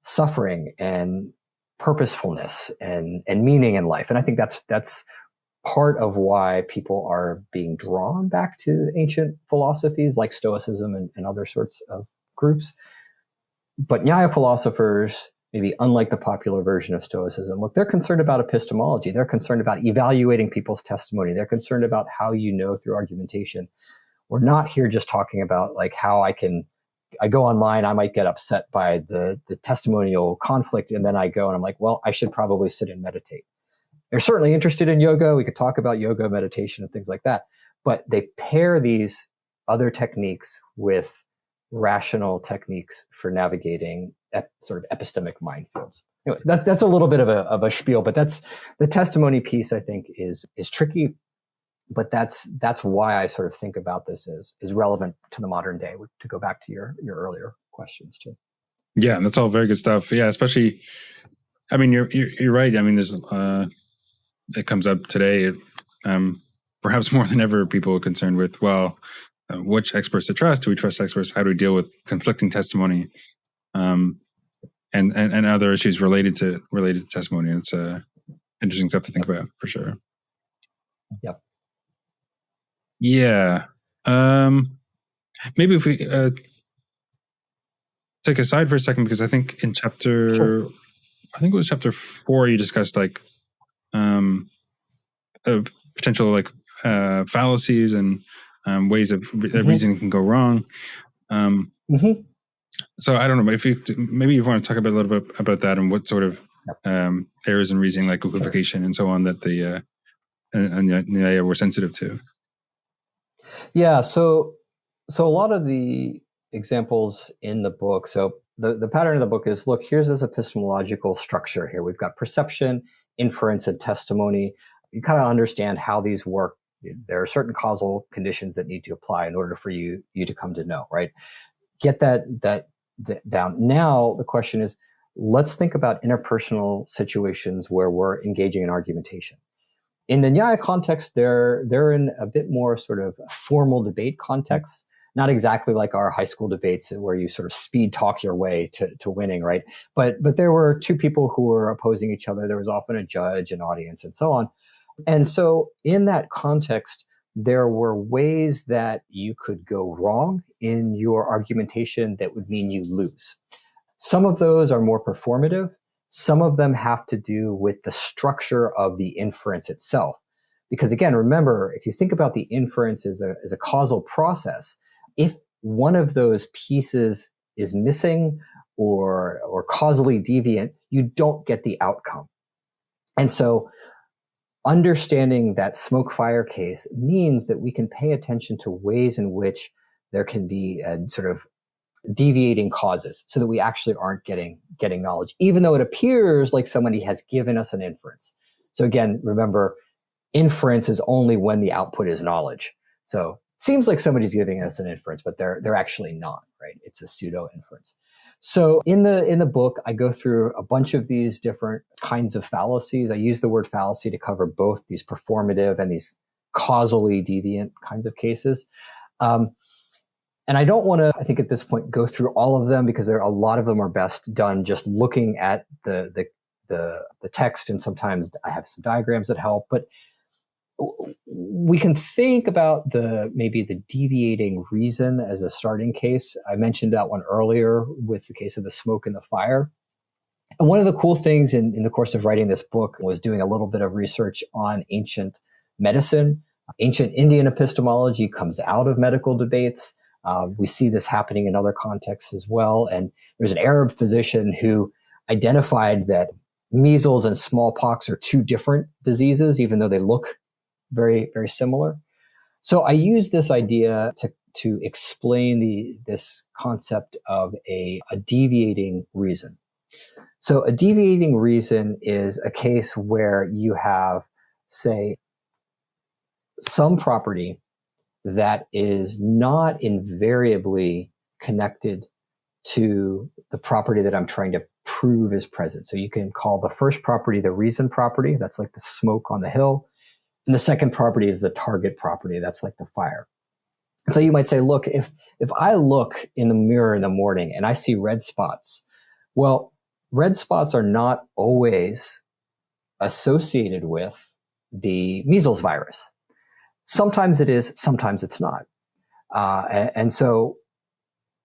suffering and purposefulness and meaning in life. And I think that's part of why people are being drawn back to ancient philosophies like Stoicism and other sorts of groups. But Nyāya philosophers maybe unlike the popular version of Stoicism. Look, they're concerned about epistemology. They're concerned about evaluating people's testimony. They're concerned about how you know through argumentation. We're not here just talking about like how I go online, I might get upset by the testimonial conflict, and then I go and I'm like, well, I should probably sit and meditate. They're certainly interested in yoga. We could talk about yoga, meditation, and things like that. But they pair these other techniques with rational techniques for navigating sort of epistemic minefields. Anyway, that's a little bit of a spiel, but that's the testimony piece. I think is tricky, but that's why I sort of think about this as relevant to the modern day. To go back to your earlier questions too. Yeah, that's all very good stuff. Yeah, especially, I mean, you're right. I mean, there's it comes up today, perhaps more than ever. People are concerned with, well, which experts to trust? Do we trust experts? How do we deal with conflicting testimony, and other issues related to testimony? It's interesting stuff to think about for sure. Yep. Yeah. Maybe if we take a side for a second, because I think in chapter, I think it was chapter 4, you discussed like potential like fallacies and ways that reasoning can go wrong. So I don't know if maybe you want to talk about a little bit about that and what sort of errors in reasoning, like equivocation and so on, that the Nyāya were sensitive to. Yeah, so a lot of the examples in the book, so the pattern of the book is, look, here's this epistemological structure here. We've got perception, inference, and testimony. You kind of understand how these work. There are certain causal conditions that need to apply in order for you to come to know, right? Get that down. Now the question is, let's think about interpersonal situations where we're engaging in argumentation. In the Nyāya context, they're in a bit more sort of formal debate context, not exactly like our high school debates where you sort of speed talk your way to winning, right? But there were two people who were opposing each other. There was often a judge, an audience, and so on. And so in that context, there were ways that you could go wrong in your argumentation that would mean you lose. Some of those are more performative. Some of them have to do with the structure of the inference itself. Because again, remember, if you think about the inference as a causal process, if one of those pieces is missing or causally deviant, you don't get the outcome. And so understanding that smoke-fire case means that we can pay attention to ways in which there can be sort of deviating causes so that we actually aren't getting knowledge, even though it appears like somebody has given us an inference. So again, remember, inference is only when the output is knowledge. So it seems like somebody's giving us an inference, but they're actually not, right? It's a pseudo inference. So in the book, I go through a bunch of these different kinds of fallacies. I use the word fallacy to cover both these performative and these causally deviant kinds of cases. And I don't want to, I think at this point, go through all of them because a lot of them are best done just looking at the text, and sometimes I have some diagrams that help. But we can think about maybe the deviating reason as a starting case. I mentioned that one earlier with the case of the smoke and the fire. And one of the cool things in the course of writing this book was doing a little bit of research on ancient medicine. Ancient Indian epistemology comes out of medical debates. We see this happening in other contexts as well. And there's an Arab physician who identified that measles and smallpox are two different diseases, even though they look very, very similar. So I use this idea to explain this concept of a deviating reason. So a deviating reason is a case where you have, say, some property that is not invariably connected to the property that I'm trying to prove is present. So you can call the first property the reason property. That's like the smoke on the hill. And the second property is the target property. That's like the fire. And so you might say, look, if I look in the mirror in the morning and I see red spots, well, red spots are not always associated with the measles virus. Sometimes it is, sometimes it's not. And so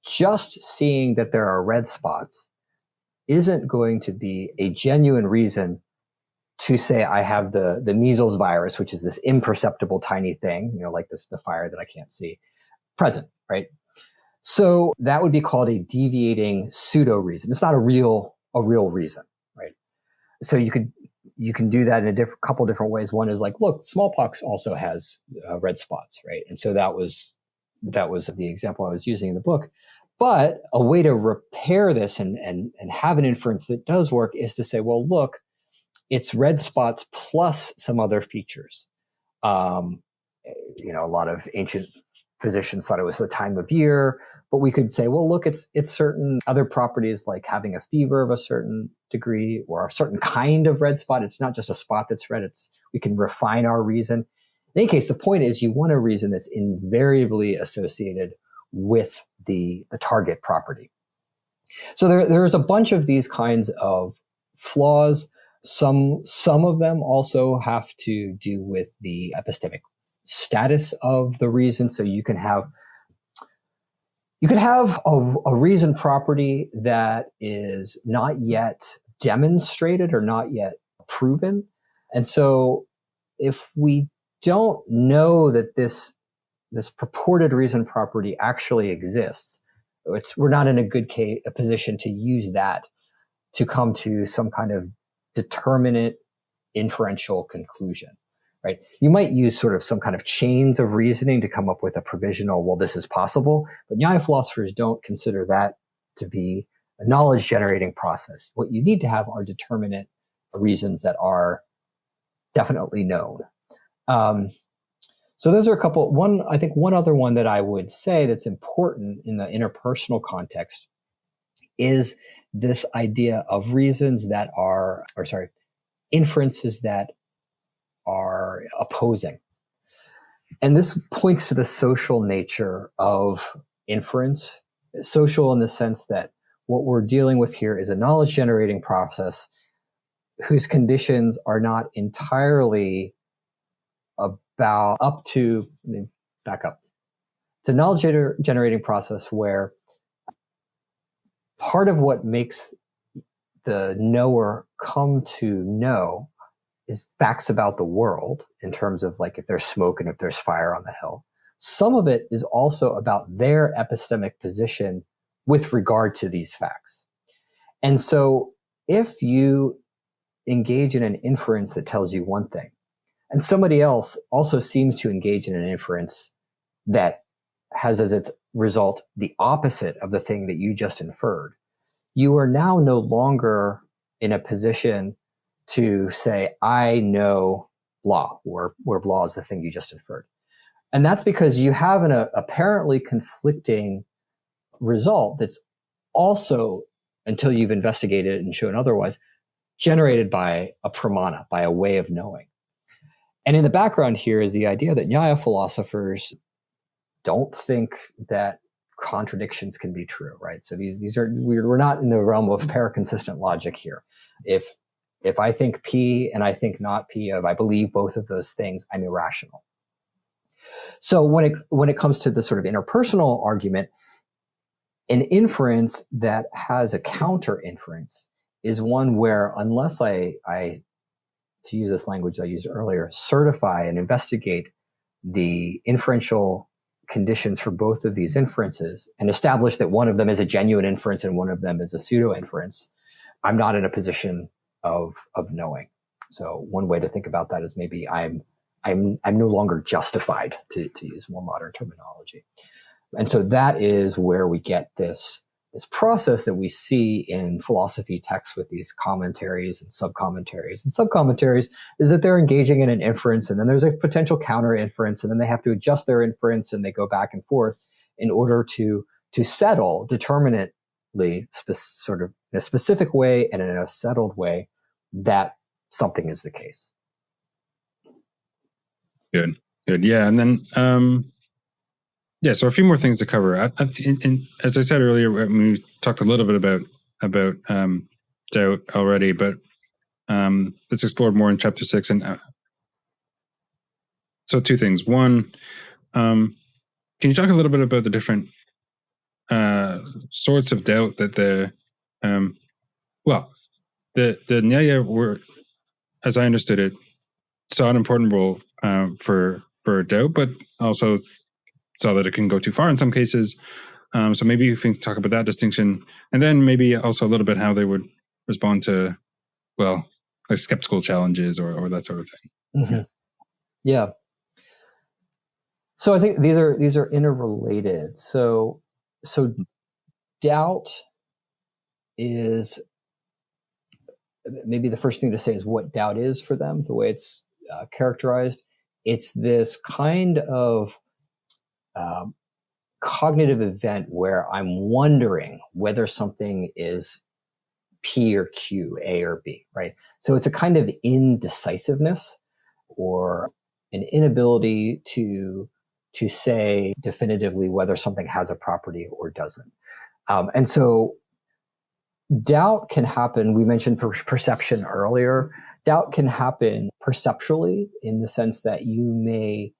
just seeing that there are red spots isn't going to be a genuine reason to say I have the measles virus, which is this imperceptible tiny thing, like the fire that I can't see, present, right? So that would be called a deviating pseudo reason. It's not a real reason, right? So you can do that in a couple different ways. One is like, look, smallpox also has red spots, right? And so that was the example I was using in the book. But a way to repair this and have an inference that does work is to say, well, look, it's red spots plus some other features. A lot of ancient physicians thought it was the time of year, but we could say, well, look, it's certain other properties like having a fever of a certain degree or a certain kind of red spot. It's not just a spot that's red. We can refine our reason. In any case, the point is you want a reason that's invariably associated with the target property. So there's a bunch of these kinds of flaws. Some of them also have to do with the epistemic status of the reason. So you could have a reason property that is not yet demonstrated or not yet proven. And so if we don't know that this purported reason property actually exists, we're not in a position to use that to come to some kind of determinate inferential conclusion, right? You might use sort of some kind of chains of reasoning to come up with a provisional, well, this is possible, but Nyāya philosophers don't consider that to be a knowledge-generating process. What you need to have are determinate reasons that are definitely known. So those are a couple. I think one other one that I would say that's important in the interpersonal context is this idea of inferences that are opposing. And this points to the social nature of inference, social in the sense that what we're dealing with here is a knowledge-generating process whose conditions are not entirely let me back up. It's a knowledge-generating process where part of what makes the knower come to know is facts about the world in terms of like if there's smoke and if there's fire on the hill. Some of it is also about their epistemic position with regard to these facts. And so if you engage in an inference that tells you one thing, and somebody else also seems to engage in an inference that has as its result the opposite of the thing that you just inferred, you are now no longer in a position to say, I know blah, where blah is the thing you just inferred. And that's because you have an apparently conflicting result that's also, until you've investigated it and shown otherwise, generated by a pramana, by a way of knowing. And in the background here is the idea that Nyāya philosophers don't think that contradictions can be true, right? So we're not in the realm of paraconsistent logic here. If I think P and I think not P, if I believe both of those things, I'm irrational. So when it comes to the sort of interpersonal argument, an inference that has a counter inference is one where unless I to use this language I used earlier, certify and investigate the inferential conditions for both of these inferences and establish that one of them is a genuine inference and one of them is a pseudo inference, I'm not in a position of knowing. So one way to think about that is maybe I'm no longer justified, to use more modern terminology. And so that is where we get this process that we see in philosophy texts with these commentaries and subcommentaries. And subcommentaries is that they're engaging in an inference, and then there's a potential counter inference, and then they have to adjust their inference, and they go back and forth in order to settle determinately, sort of in a specific way and in a settled way, that something is the case. Good. Yeah. And then, so a few more things to cover. And as I said earlier, we talked a little bit about doubt already, but let's explore more in chapter 6. And so two things. One, can you talk a little bit about the different sorts of doubt that Well, the Nyāya were, as I understood it, saw an important role for doubt, but also saw that it can go too far in some cases. So maybe you can talk about that distinction, and then maybe also a little bit how they would respond to, well, like skeptical challenges or that sort of thing. Mm-hmm. Yeah. So I think these are interrelated. So doubt is, maybe the first thing to say is what doubt is for them, the way it's characterized. It's this kind of cognitive event where I'm wondering whether something is P or Q, A or B, right? So it's a kind of indecisiveness or an inability to say definitively whether something has a property or doesn't. And so doubt can happen. We mentioned perception earlier. Doubt can happen perceptually in the sense that you may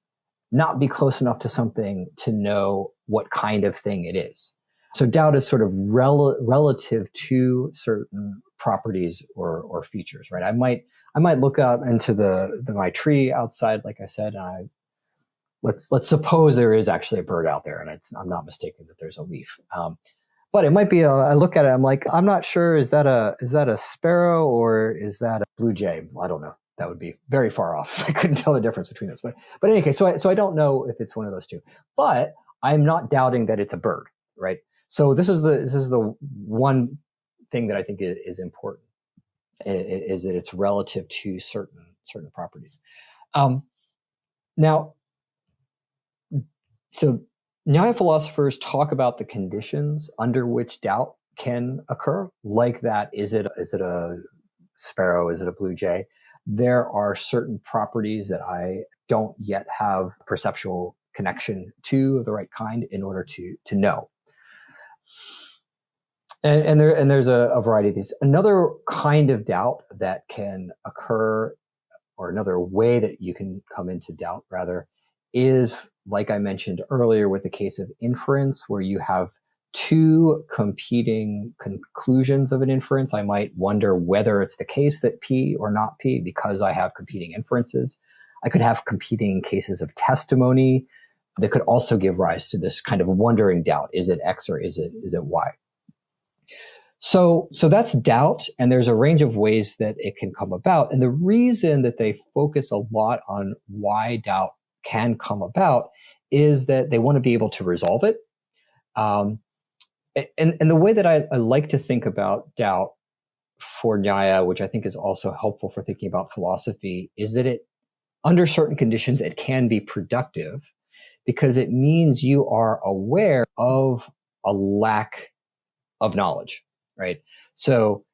not be close enough to something to know what kind of thing it is. So doubt is sort of relative to certain properties or features, right? I might look out into my tree outside, like I said, and let's suppose there is actually a bird out there, and I'm not mistaken that there's a leaf. But it might be I look at it, I'm like, I'm not sure, is that a sparrow or is that a blue jay? I don't know. That would be very far off. I couldn't tell the difference between those. But in any case, so I don't know if it's one of those two. But I'm not doubting that it's a bird, right? So this is the one thing that I think is important, is that it's relative to certain properties. Now, so Nyāya philosophers talk about the conditions under which doubt can occur, like that. Is it a sparrow? Is it a blue jay? There are certain properties that I don't yet have perceptual connection to of the right kind in order to know. And there's a variety of these. Another kind of doubt that can occur, or another way that you can come into doubt rather, is, like I mentioned earlier with the case of inference, where you have two competing conclusions of an inference. I might wonder whether it's the case that P or not P because I have competing inferences. I could have competing cases of testimony that could also give rise to this kind of wondering doubt. Is it X or is it Y? So that's doubt, and there's a range of ways that it can come about. And the reason that they focus a lot on why doubt can come about is that they want to be able to resolve it. And the way that I like to think about doubt for Nyāya, which I think is also helpful for thinking about philosophy, is that under certain conditions, it can be productive because it means you are aware of a lack of knowledge, right? So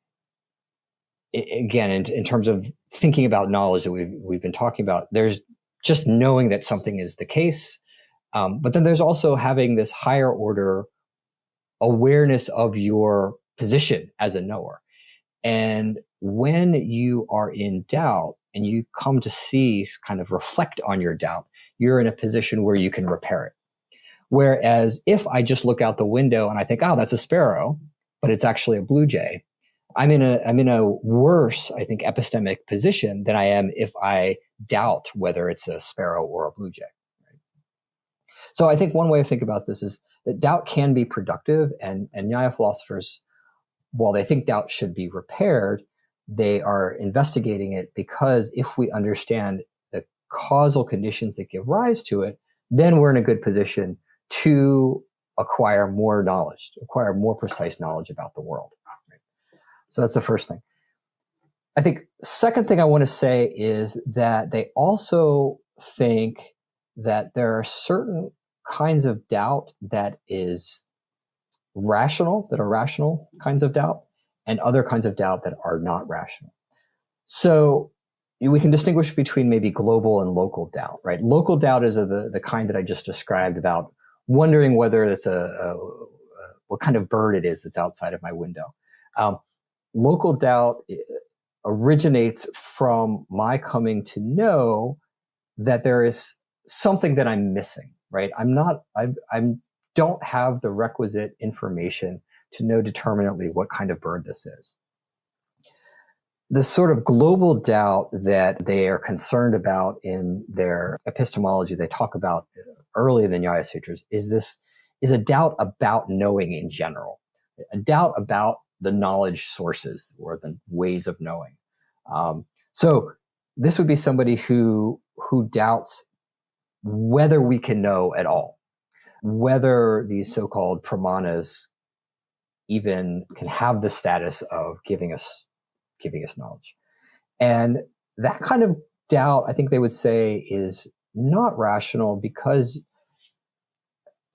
again, in terms of thinking about knowledge that we've been talking about, there's just knowing that something is the case. But then there's also having this higher order awareness of your position as a knower. And when you are in doubt and you come to see, kind of reflect on your doubt, you're in a position where you can repair it. Whereas if I just look out the window and I think, oh, that's a sparrow, but it's actually a blue jay, I'm in a worse, I think, epistemic position than I am if I doubt whether it's a sparrow or a blue jay. Right? So I think one way to think about this is that doubt can be productive, and Nyāya philosophers, while they think doubt should be repaired, they are investigating it because if we understand the causal conditions that give rise to it, then we're in a good position to acquire more knowledge, to acquire more precise knowledge about the world. Right? So that's the first thing. I think second thing I want to say is that they also think that there are certain kinds of doubt that are rational kinds of doubt, and other kinds of doubt that are not rational. So we can distinguish between maybe global and local doubt, right? Local doubt is the kind that I just described, about wondering whether it's what kind of bird it is that's outside of my window. Local doubt originates from my coming to know that there is something that I'm missing, right? I don't have the requisite information to know determinately what kind of bird this is. the sort of global doubt that they are concerned about in their epistemology, they talk about early in the Nyāya Sutras, is a doubt about knowing in general, a doubt about the knowledge sources or the ways of knowing. So this would be somebody who doubts whether we can know at all, whether these so-called pramanas even can have the status of giving us knowledge. And that kind of doubt, I think they would say, is not rational, because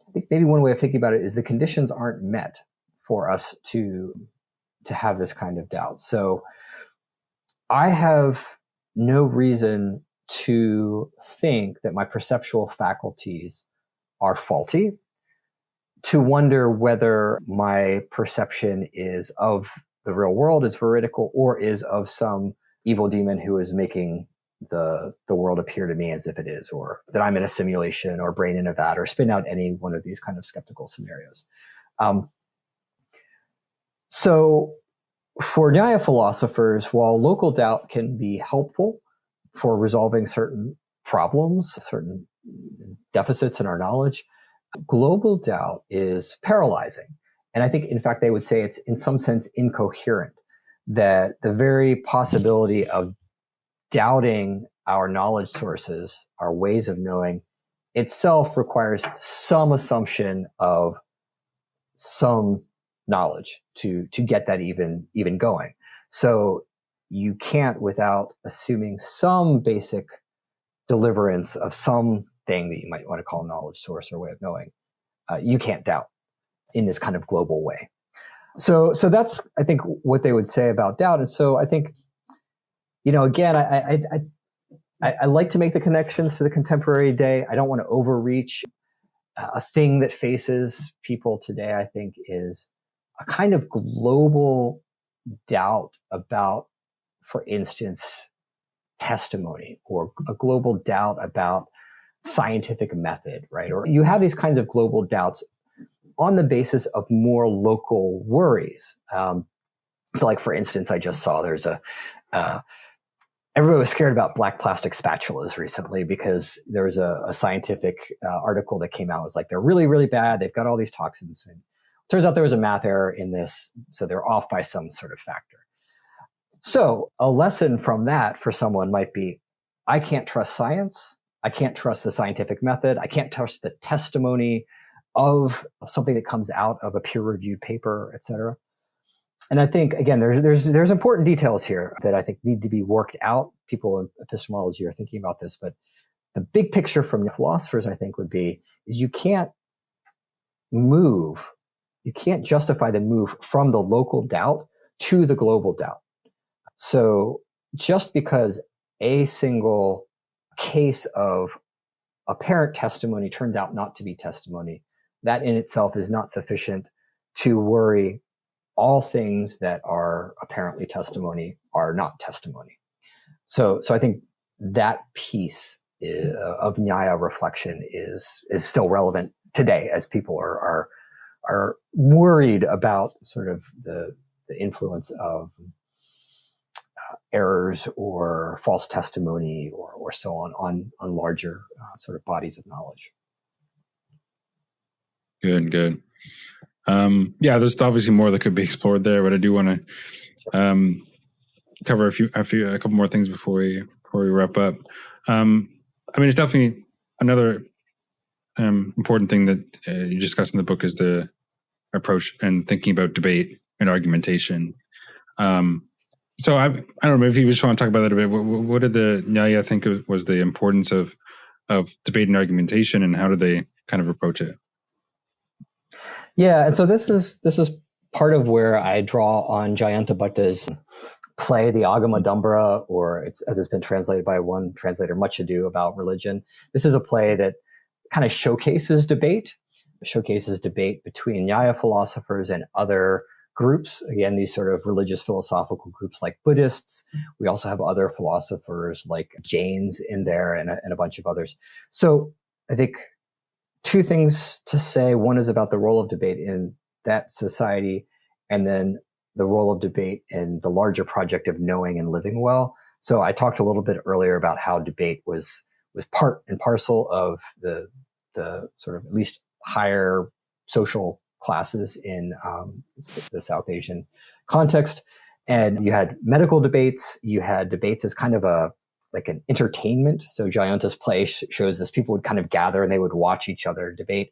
I think maybe one way of thinking about it is the conditions aren't met for us to have this kind of doubt. So I have no reason to think that my perceptual faculties are faulty, to wonder whether my perception is of the real world is veridical or is of some evil demon who is making the world appear to me as if it is, or that I'm in a simulation or brain in a vat, or spin out any one of these kind of skeptical scenarios. So for Nyāya philosophers, while local doubt can be helpful for resolving certain problems, certain deficits in our knowledge, global doubt is paralyzing. And I think, in fact, they would say it's in some sense incoherent, that the very possibility of doubting our knowledge sources, our ways of knowing, itself requires some assumption of some knowledge to get that even going. So you can't, without assuming some basic deliverance of some thing that you might want to call knowledge source or way of knowing, you can't doubt in this kind of global way. So that's, I think, what they would say about doubt. And so I think, again, I like to make the connections to the contemporary day. I don't want to overreach. A thing that faces people today, I think, is a kind of global doubt about, for instance, testimony, or a global doubt about scientific method, right? Or you have these kinds of global doubts on the basis of more local worries. So like, for instance, I just saw there's everybody was scared about black plastic spatulas recently because there was a scientific article that came out. It was like, they're really, really bad. They've got all these toxins. And it turns out there was a math error in this. So they're off by some sort of factor. So a lesson from that for someone might be, I can't trust science. I can't trust the scientific method. I can't trust the testimony of something that comes out of a peer-reviewed paper, et cetera. And I think, again, there's important details here that I think need to be worked out. People in epistemology are thinking about this, but the big picture from the philosophers, I think, would be, is you can't justify the move from the local doubt to the global doubt. So just because a single case of apparent testimony turns out not to be testimony, that in itself is not sufficient to worry all things that are apparently testimony are not testimony. So I think that piece of Nyāya reflection is still relevant today, as people are worried about sort of the influence of errors or false testimony or so on larger sort of bodies of knowledge. Good. Yeah, there's obviously more that could be explored there, but I do want to cover a couple more things before we wrap up. I mean, it's definitely another important thing that you discuss in the book is the approach and thinking about debate and argumentation. So I don't know if you just want to talk about that a bit. What did the Nyāya think was the importance of debate and argumentation, and how did they kind of approach it? Yeah, and so this is part of where I draw on Jayanta Bhatta's play, The Agama-dambara, or as it's been translated by one translator, Much Ado About Religion. This is a play that kind of showcases debate between Nyāya philosophers and other groups. Again, these sort of religious philosophical groups like Buddhists. We also have other philosophers like Jains in there and a bunch of others. So I think two things to say. One is about the role of debate in that society, and then the role of debate in the larger project of knowing and living well. So I talked a little bit earlier about how debate was part and parcel of the sort of at least higher social classes in the South Asian context. And you had medical debates. You had debates as kind of like an entertainment. So Jayanta's play shows this. People would kind of gather and they would watch each other debate.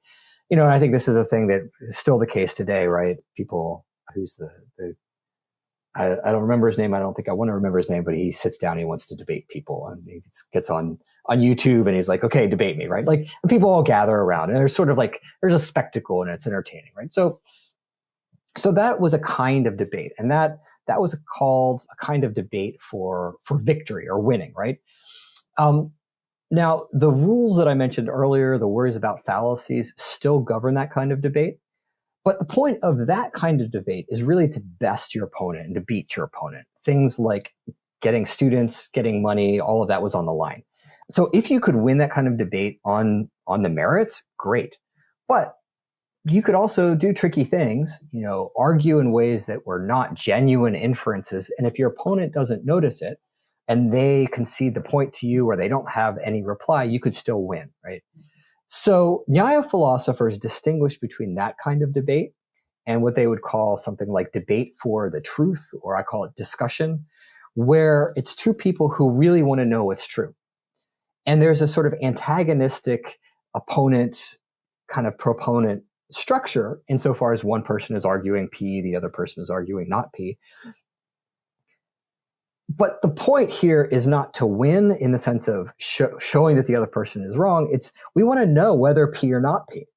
And I think this is a thing that is still the case today, right? People, who's I don't remember his name. I don't think I want to remember his name, but he sits down and he wants to debate people, and he gets on YouTube and he's like, okay, debate me, right? Like, and people all gather around and there's sort of like, there's a spectacle and it's entertaining, right? So that was a kind of debate, and that was called a kind of debate for victory or winning, right? Now, the rules that I mentioned earlier, the worries about fallacies, still govern that kind of debate. But the point of that kind of debate is really to best your opponent and to beat your opponent. Things like getting students, getting money, all of that was on the line. So if you could win that kind of debate on the merits, great. But you could also do tricky things, argue in ways that were not genuine inferences. And if your opponent doesn't notice it and they concede the point to you or they don't have any reply, you could still win, right? So Nyāya philosophers distinguish between that kind of debate and what they would call something like debate for the truth, or I call it discussion, where it's two people who really want to know what's true. And there's a sort of antagonistic opponent, kind of proponent structure insofar as one person is arguing P, the other person is arguing not P. But the point here is not to win in the sense of showing that the other person is wrong. It's we want to know whether P or not P.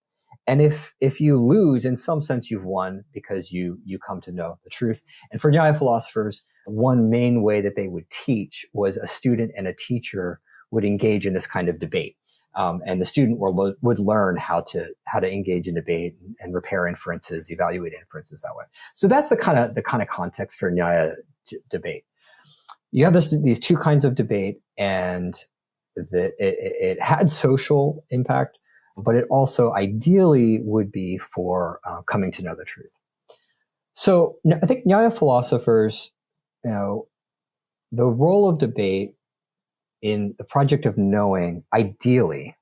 And if you lose, in some sense, you've won because you come to know the truth. And for Nyāya philosophers, one main way that they would teach was a student and a teacher would engage in this kind of debate. And the student would learn how to engage in debate and repair inferences, evaluate inferences that way. So that's the kind of context for Nyāya debate. You have these two kinds of debate, and it had social impact, but it also ideally would be for coming to know the truth. So I think Nyāya philosophers, the role of debate in the project of knowing, ideally,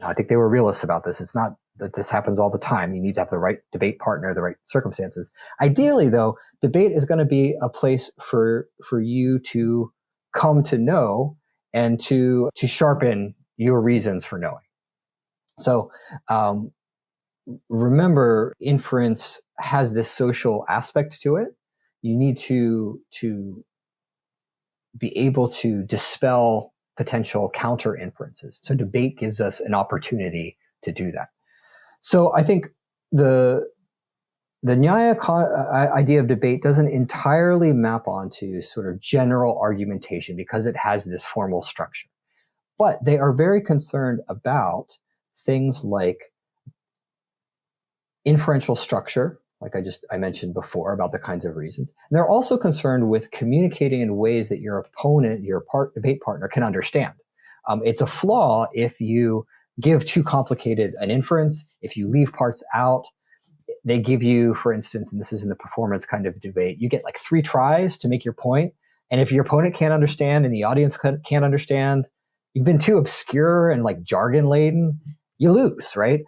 I think they were realists about this. It's not that this happens all the time. You need to have the right debate partner, the right circumstances. Ideally, though, debate is going to be a place for you to come to know and to sharpen your reasons for knowing. So remember, inference has this social aspect to it. You need to be able to dispel potential counter inferences. So debate gives us an opportunity to do that. So I think the Nyāya idea of debate doesn't entirely map onto sort of general argumentation because it has this formal structure. But they are very concerned about things like inferential structure, like I mentioned before about the kinds of reasons. And they're also concerned with communicating in ways that your opponent, your debate partner, can understand. It's a flaw if you give too complicated an inference, if you leave parts out. They give you, for instance, and this is in the performance kind of debate, you get like 3 tries to make your point. And if your opponent can't understand and the audience can't understand, you've been too obscure and like jargon laden, you lose, right?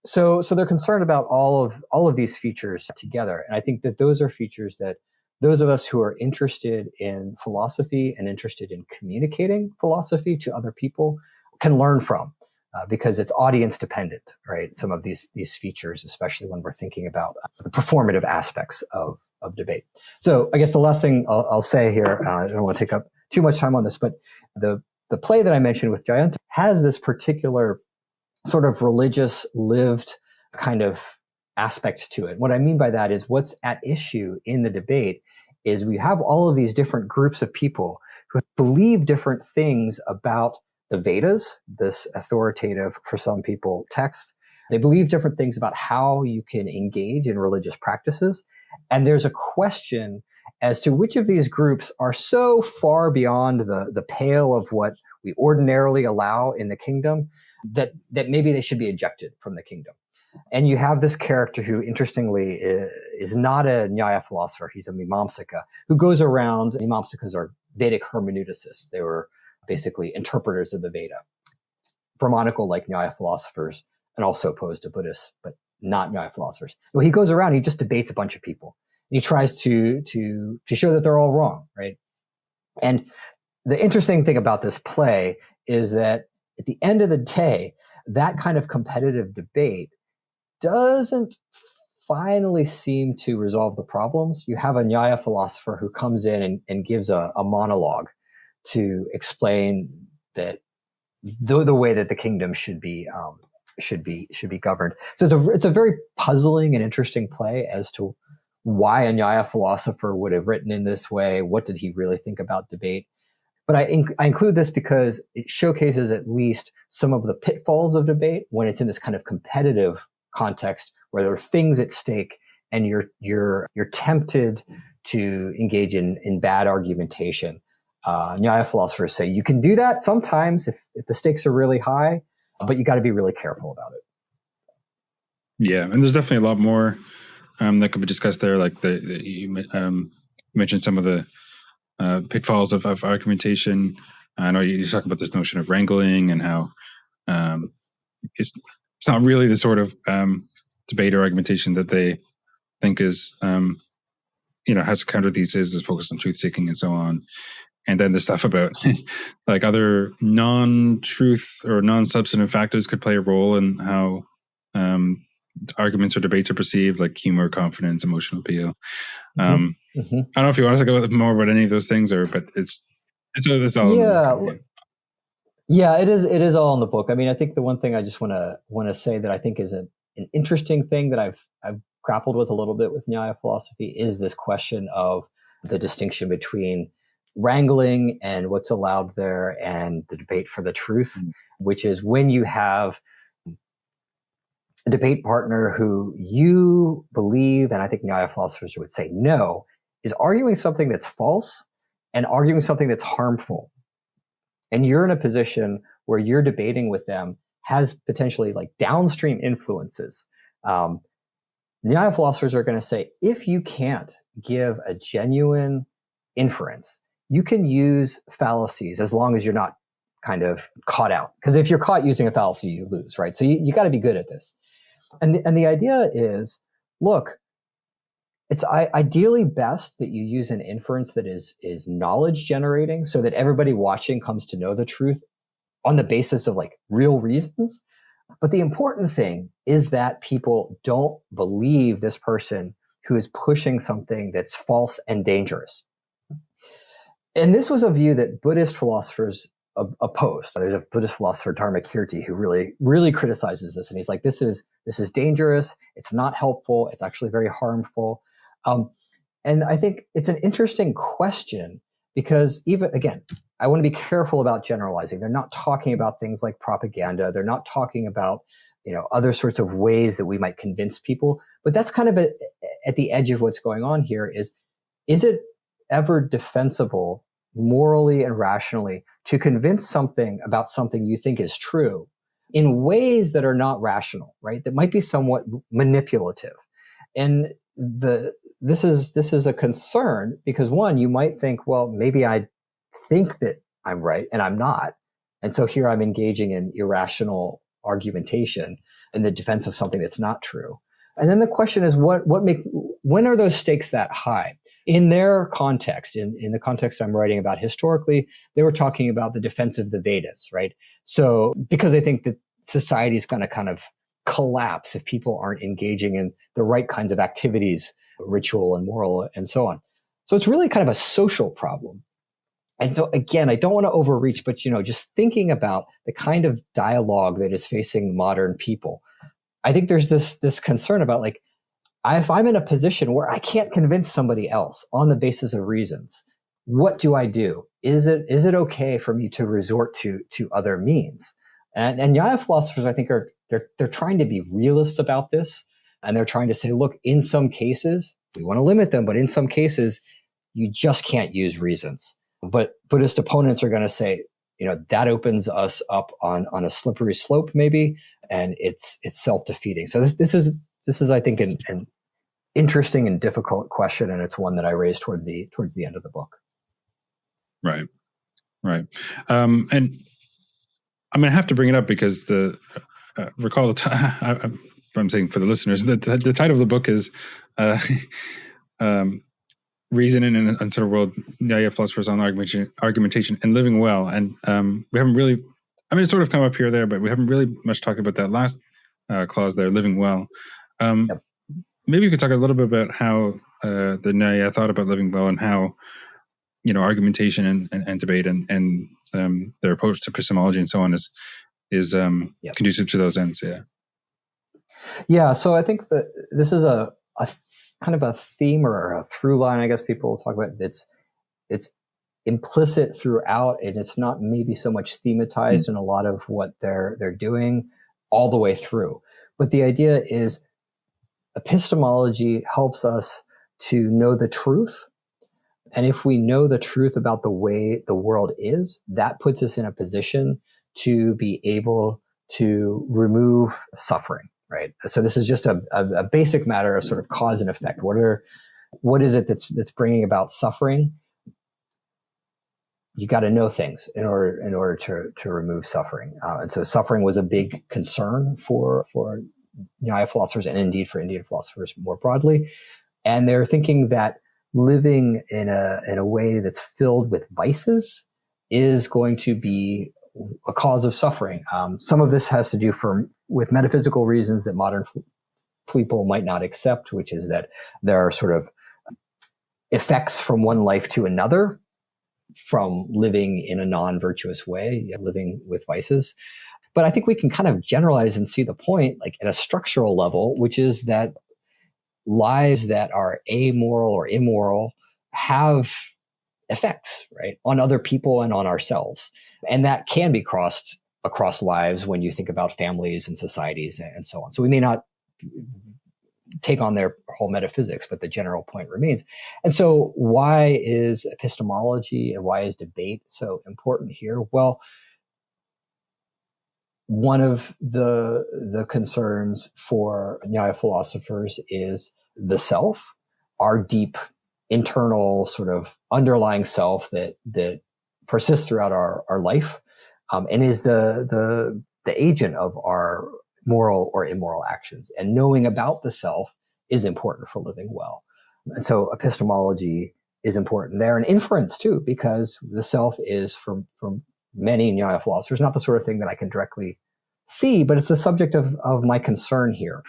So they're concerned about all of these features together. And I think that those are features that those of us who are interested in philosophy and interested in communicating philosophy to other people can learn from. Because it's audience dependent, right? Some of these features, especially when we're thinking about the performative aspects of debate. So I guess the last thing I'll say here, I don't want to take up too much time on this, but the play that I mentioned with Jayanta has this particular sort of religious lived kind of aspect to it. What I mean by that is what's at issue in the debate is we have all of these different groups of people who believe different things about the Vedas, this authoritative, for some people, text. They believe different things about how you can engage in religious practices. And there's a question as to which of these groups are so far beyond the pale of what we ordinarily allow in the kingdom that maybe they should be ejected from the kingdom. And you have this character who, interestingly, is not a Nyāya philosopher. He's a Mimamsaka who goes around. Mimamsakas are Vedic hermeneuticists. They were basically interpreters of the Veda, Brahmanical like Nyāya philosophers, and also opposed to Buddhists, but not Nyāya philosophers. Well, he goes around, he just debates a bunch of people. He tries to show that they're all wrong, right? And the interesting thing about this play is that at the end of the day, that kind of competitive debate doesn't finally seem to resolve the problems. You have a Nyāya philosopher who comes in and gives a monologue to explain that the way that the kingdom should be governed. So it's a very puzzling and interesting play as to why a Nyāya philosopher would have written in this way. What did he really think about debate? But I include this because it showcases at least some of the pitfalls of debate when it's in this kind of competitive context where there are things at stake and you're tempted to engage in bad argumentation. Nyāya philosophers say you can do that sometimes if the stakes are really high, but you got to be really careful about it. Yeah, and there's definitely a lot more that could be discussed there. Like you mentioned some of the pitfalls of argumentation. I know you talk about this notion of wrangling and how it's not really the sort of debate or argumentation that they think is has a counter thesis, is focused on truth seeking and so on. And then the stuff about like other non-truth or non-substantive factors could play a role in how arguments or debates are perceived, like humor, confidence, emotional appeal. I don't know if you want to talk about more about any of those things, but it's all. Yeah, it is all in the book. I mean, I think the one thing I just want to say that I think is an interesting thing that I've grappled with a little bit with Nyāya philosophy is this question of the distinction between wrangling and what's allowed there and the debate for the truth, which is when you have a debate partner who you believe, and I think Nyāya philosophers would say no, is arguing something that's false and arguing something that's harmful. And you're in a position where you're debating with them has potentially like downstream influences. Nyāya philosophers are going to say, if you can't give a genuine inference, you can use fallacies as long as you're not kind of caught out. Because if you're caught using a fallacy, you lose, right? So you got to be good at this. And the idea is, look, it's ideally best that you use an inference that is knowledge generating so that everybody watching comes to know the truth on the basis of like real reasons. But the important thing is that people don't believe this person who is pushing something that's false and dangerous. And this was a view that Buddhist philosophers opposed. There's a Buddhist philosopher, Dharmakirti, who really, really criticizes this. And he's like, this is dangerous. It's not helpful. It's actually very harmful. And I think it's an interesting question because even, again, I want to be careful about generalizing. They're not talking about things like propaganda. They're not talking about, other sorts of ways that we might convince people. But that's kind of at the edge of what's going on here is it ever defensible morally and rationally to convince something about something you think is true in ways that are not rational, right? That might be somewhat manipulative. And this is a concern because one, you might think, well, maybe I think that I'm right and I'm not. And so here I'm engaging in irrational argumentation in the defense of something that's not true. And then the question is, when are those stakes that high? In their context, in the context I'm writing about historically, they were talking about the defense of the Vedas, right? So because they think that society is going to kind of collapse if people aren't engaging in the right kinds of activities, ritual and moral and so on. So it's really kind of a social problem. And so again, I don't want to overreach, but just thinking about the kind of dialogue that is facing modern people, I think there's this concern about like, if I'm in a position where I can't convince somebody else on the basis of reasons, what do I do? Is it okay for me to resort to other means? And Nyāya philosophers, I think, they're trying to be realists about this, and they're trying to say, look, in some cases we want to limit them, but in some cases you just can't use reasons. But Buddhist opponents are going to say, that opens us up on a slippery slope, maybe, and it's self-defeating. So this is I think an interesting and difficult question, and it's one that I raised towards the end of the book. Right. And I'm going to have to bring it up because recall the I'm saying for the listeners, the title of the book is Reason in an Uncertain World, Nyāya Philosophers on Argumentation and Living Well. And we haven't really, it's sort of come up here or there, but we haven't really much talked about that last clause there, living well. Yep. Maybe you could talk a little bit about how the Nyāya thought about living well and how, argumentation and debate and their approach to epistemology and so on is Yep. conducive to those ends. Yeah. Yeah. So I think that this is a kind of a theme or a through line, I guess people talk about. It's implicit throughout, and it's not maybe so much thematized in a lot of what they're doing all the way through. But the idea is epistemology helps us to know the truth. And if we know the truth about the way the world is, that puts us in a position to be able to remove suffering, right? So this is just a basic matter of sort of cause and effect. What is it that's bringing about suffering? You got to know things in order to remove suffering. And so suffering was a big concern for Nyāya philosophers, and indeed for Indian philosophers more broadly. And they're thinking that living in a way that's filled with vices is going to be a cause of suffering. Some of this has to do with metaphysical reasons that modern people might not accept, which is that there are sort of effects from one life to another, from living in a non-virtuous way, living with vices. But I think we can kind of generalize and see the point, like at a structural level, which is that lives that are amoral or immoral have effects, right, on other people and on ourselves. And that can be crossed across lives when you think about families and societies and so on. So we may not take on their whole metaphysics, but the general point remains. And so why is epistemology and why is debate so important here? Well, one of the concerns for Nyāya philosophers is the self, our deep internal sort of underlying self that persists throughout our life, and is the agent of our moral or immoral actions. And knowing about the self is important for living well. And so epistemology is important there, and inference too, because the self is from many Nyāya philosophers not the sort of thing that I can directly see, but it's the subject of my concern here.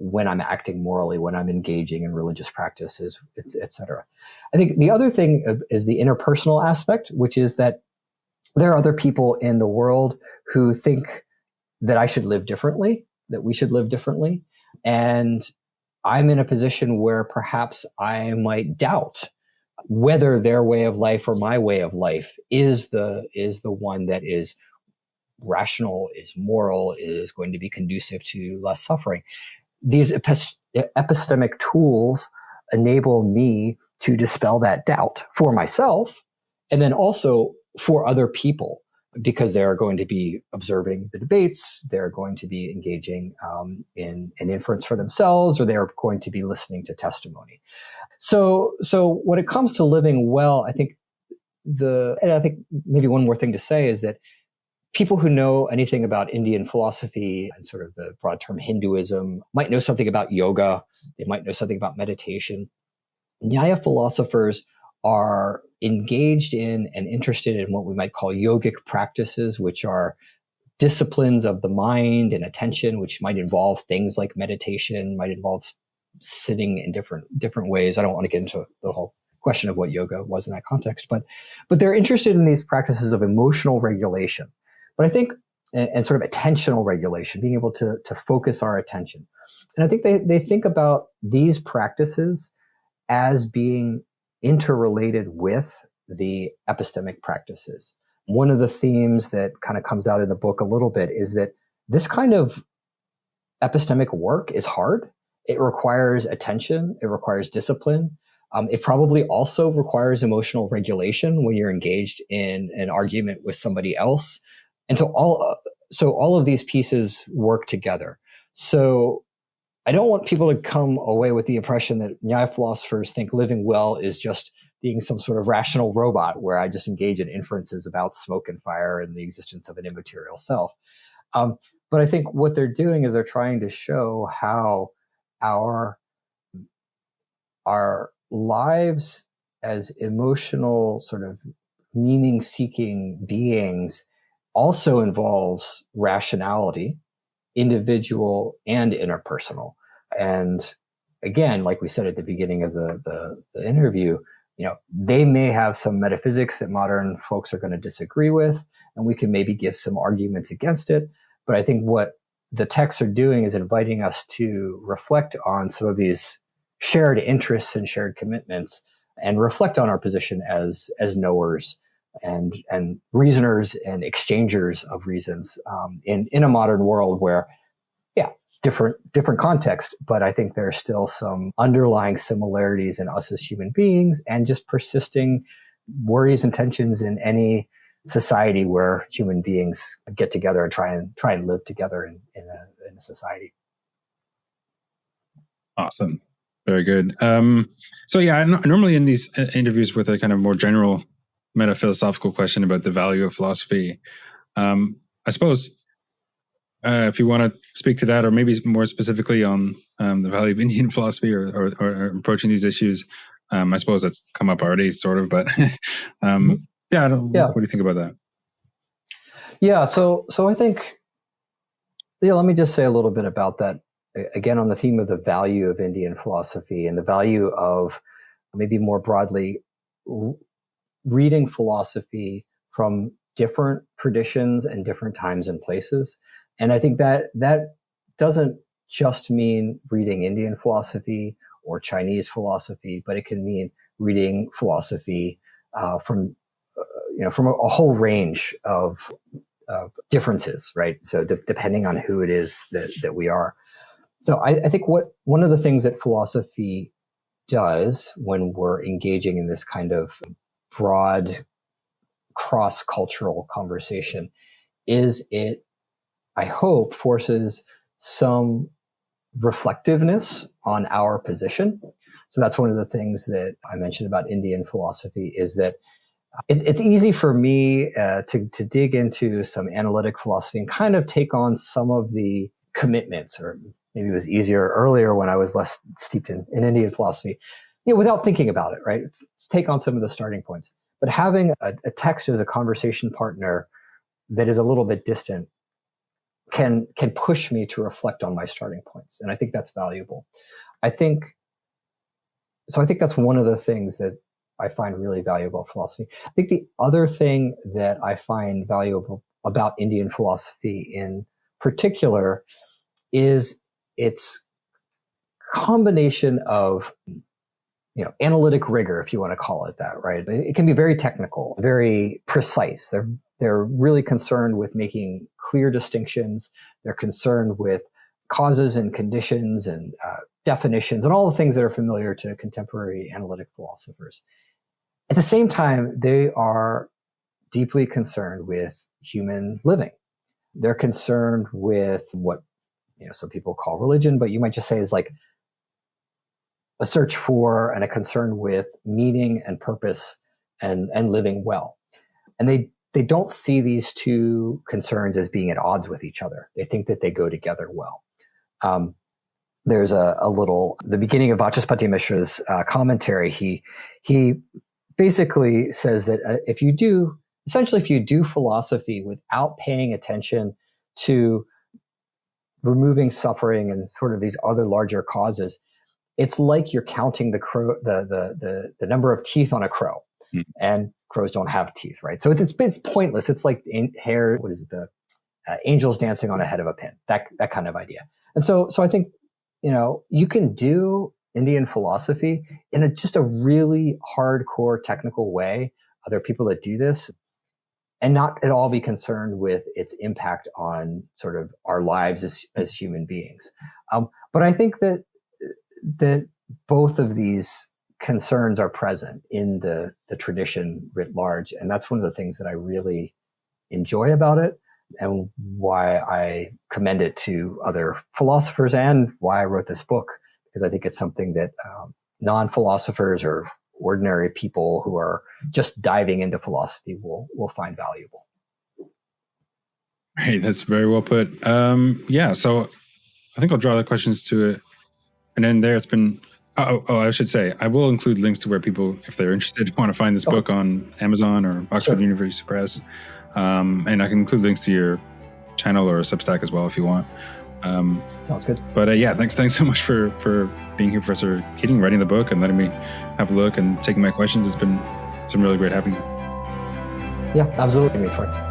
When I'm acting morally, when I'm engaging in religious practices, etc. I think the other thing is the interpersonal aspect, which is that there are other people in the world who think that I should live differently, that we should live differently. And I'm in a position where perhaps I might doubt whether their way of life or my way of life is the one that is rational, is moral, is going to be conducive to less suffering. These epistemic tools enable me to dispel that doubt for myself, and then also for other people, because they're going to be observing the debates, they're going to be engaging in an inference for themselves, or they're going to be listening to testimony. So when it comes to living well, I think maybe one more thing to say is that people who know anything about Indian philosophy and sort of the broad term Hinduism might know something about yoga. They might know something about meditation. Nyāya philosophers are engaged in and interested in what we might call yogic practices, which are disciplines of the mind and attention, which might involve things like meditation, might involve sitting in different ways. I don't want to get into the whole question of what yoga was in that context, but they're interested in these practices of emotional regulation. But I think, and sort of attentional regulation, being able to focus our attention. And I think they think about these practices as being interrelated with the epistemic practices. One of the themes that kind of comes out in the book a little bit is that this kind of epistemic work is hard. It requires attention. It requires discipline. It probably also requires emotional regulation when you're engaged in an argument with somebody else. And so all of these pieces work together. So I don't want people to come away with the impression that Nyāya philosophers think living well is just being some sort of rational robot where I just engage in inferences about smoke and fire and the existence of an immaterial self. Um, but I think what they're doing is they're trying to show how our lives as emotional sort of meaning-seeking beings also involves rationality, individual and interpersonal. And again, like we said at the beginning of the interview, they may have some metaphysics that modern folks are going to disagree with, and we can maybe give some arguments against it. But I think what the texts are doing is inviting us to reflect on some of these shared interests and shared commitments, and reflect on our position as knowers and reasoners and exchangers of reasons in a modern world where, different context, but I think there are still some underlying similarities in us as human beings and just persisting worries and tensions in any society where human beings get together and try and live together in a society. Awesome. Very good. Normally in these interviews with a kind of more general metaphilosophical question about the value of philosophy, I suppose if you want to speak to that, or maybe more specifically on the value of Indian philosophy or approaching these issues, I suppose that's come up already, sort of, but what do you think about that? Yeah, so I think, let me just say a little bit about that, again, on the theme of the value of Indian philosophy and the value of maybe more broadly reading philosophy from different traditions and different times and places. And I think that doesn't just mean reading Indian philosophy or Chinese philosophy, but it can mean reading philosophy from a whole range of differences, right? So depending on who it is that we are. So I think one of the things that philosophy does when we're engaging in this kind of broad cross-cultural conversation is it, I hope, forces some reflectiveness on our position. So that's one of the things that I mentioned about Indian philosophy, is that it's easy for me to dig into some analytic philosophy and kind of take on some of the commitments, or maybe it was easier earlier when I was less steeped in Indian philosophy, without thinking about it, right? Let's take on some of the starting points. But having a text as a conversation partner that is a little bit distant can push me to reflect on my starting points. And I think that's valuable. I think that's one of the things that I find really valuable philosophy. I think the other thing that I find valuable about Indian philosophy in particular is its combination of, analytic rigor, if you want to call it that, right? It can be very technical, very precise. They're really concerned with making clear distinctions. They're concerned with causes and conditions and definitions and all the things that are familiar to contemporary analytic philosophers. At the same time, they are deeply concerned with human living. They're concerned with what some people call religion, but you might just say is like a search for and a concern with meaning and purpose and living well. And they don't see these two concerns as being at odds with each other. They think that they go together well. There's the beginning of Vachaspati Mishra's commentary. He basically says that if you do philosophy without paying attention to removing suffering and sort of these other larger causes, it's like you're counting the number of teeth on a crow, and crows don't have teeth, right? So it's pointless. It's like angels dancing on a head of a pin, that kind of idea. And so I think you can do Indian philosophy in just a really hardcore technical way. There are people that do this and not at all be concerned with its impact on sort of our lives as human beings. But I think that both of these concerns are present in the tradition writ large. And that's one of the things that I really enjoy about it. and why I commend it to other philosophers and why I wrote this book, because I think it's something that non-philosophers or ordinary people who are just diving into philosophy will find valuable. Hey, that's very well put. So I think I'll draw the questions to it. And then there it's been, I should say, I will include links to where people, if they're interested, want to find this book on Amazon or Oxford University Press. And I can include links to your channel or Substack as well if you want. Sounds good. But thanks so much for being here, Professor Keating, writing the book and letting me have a look and taking my questions. It's been really great having you. Yeah, absolutely, Troy.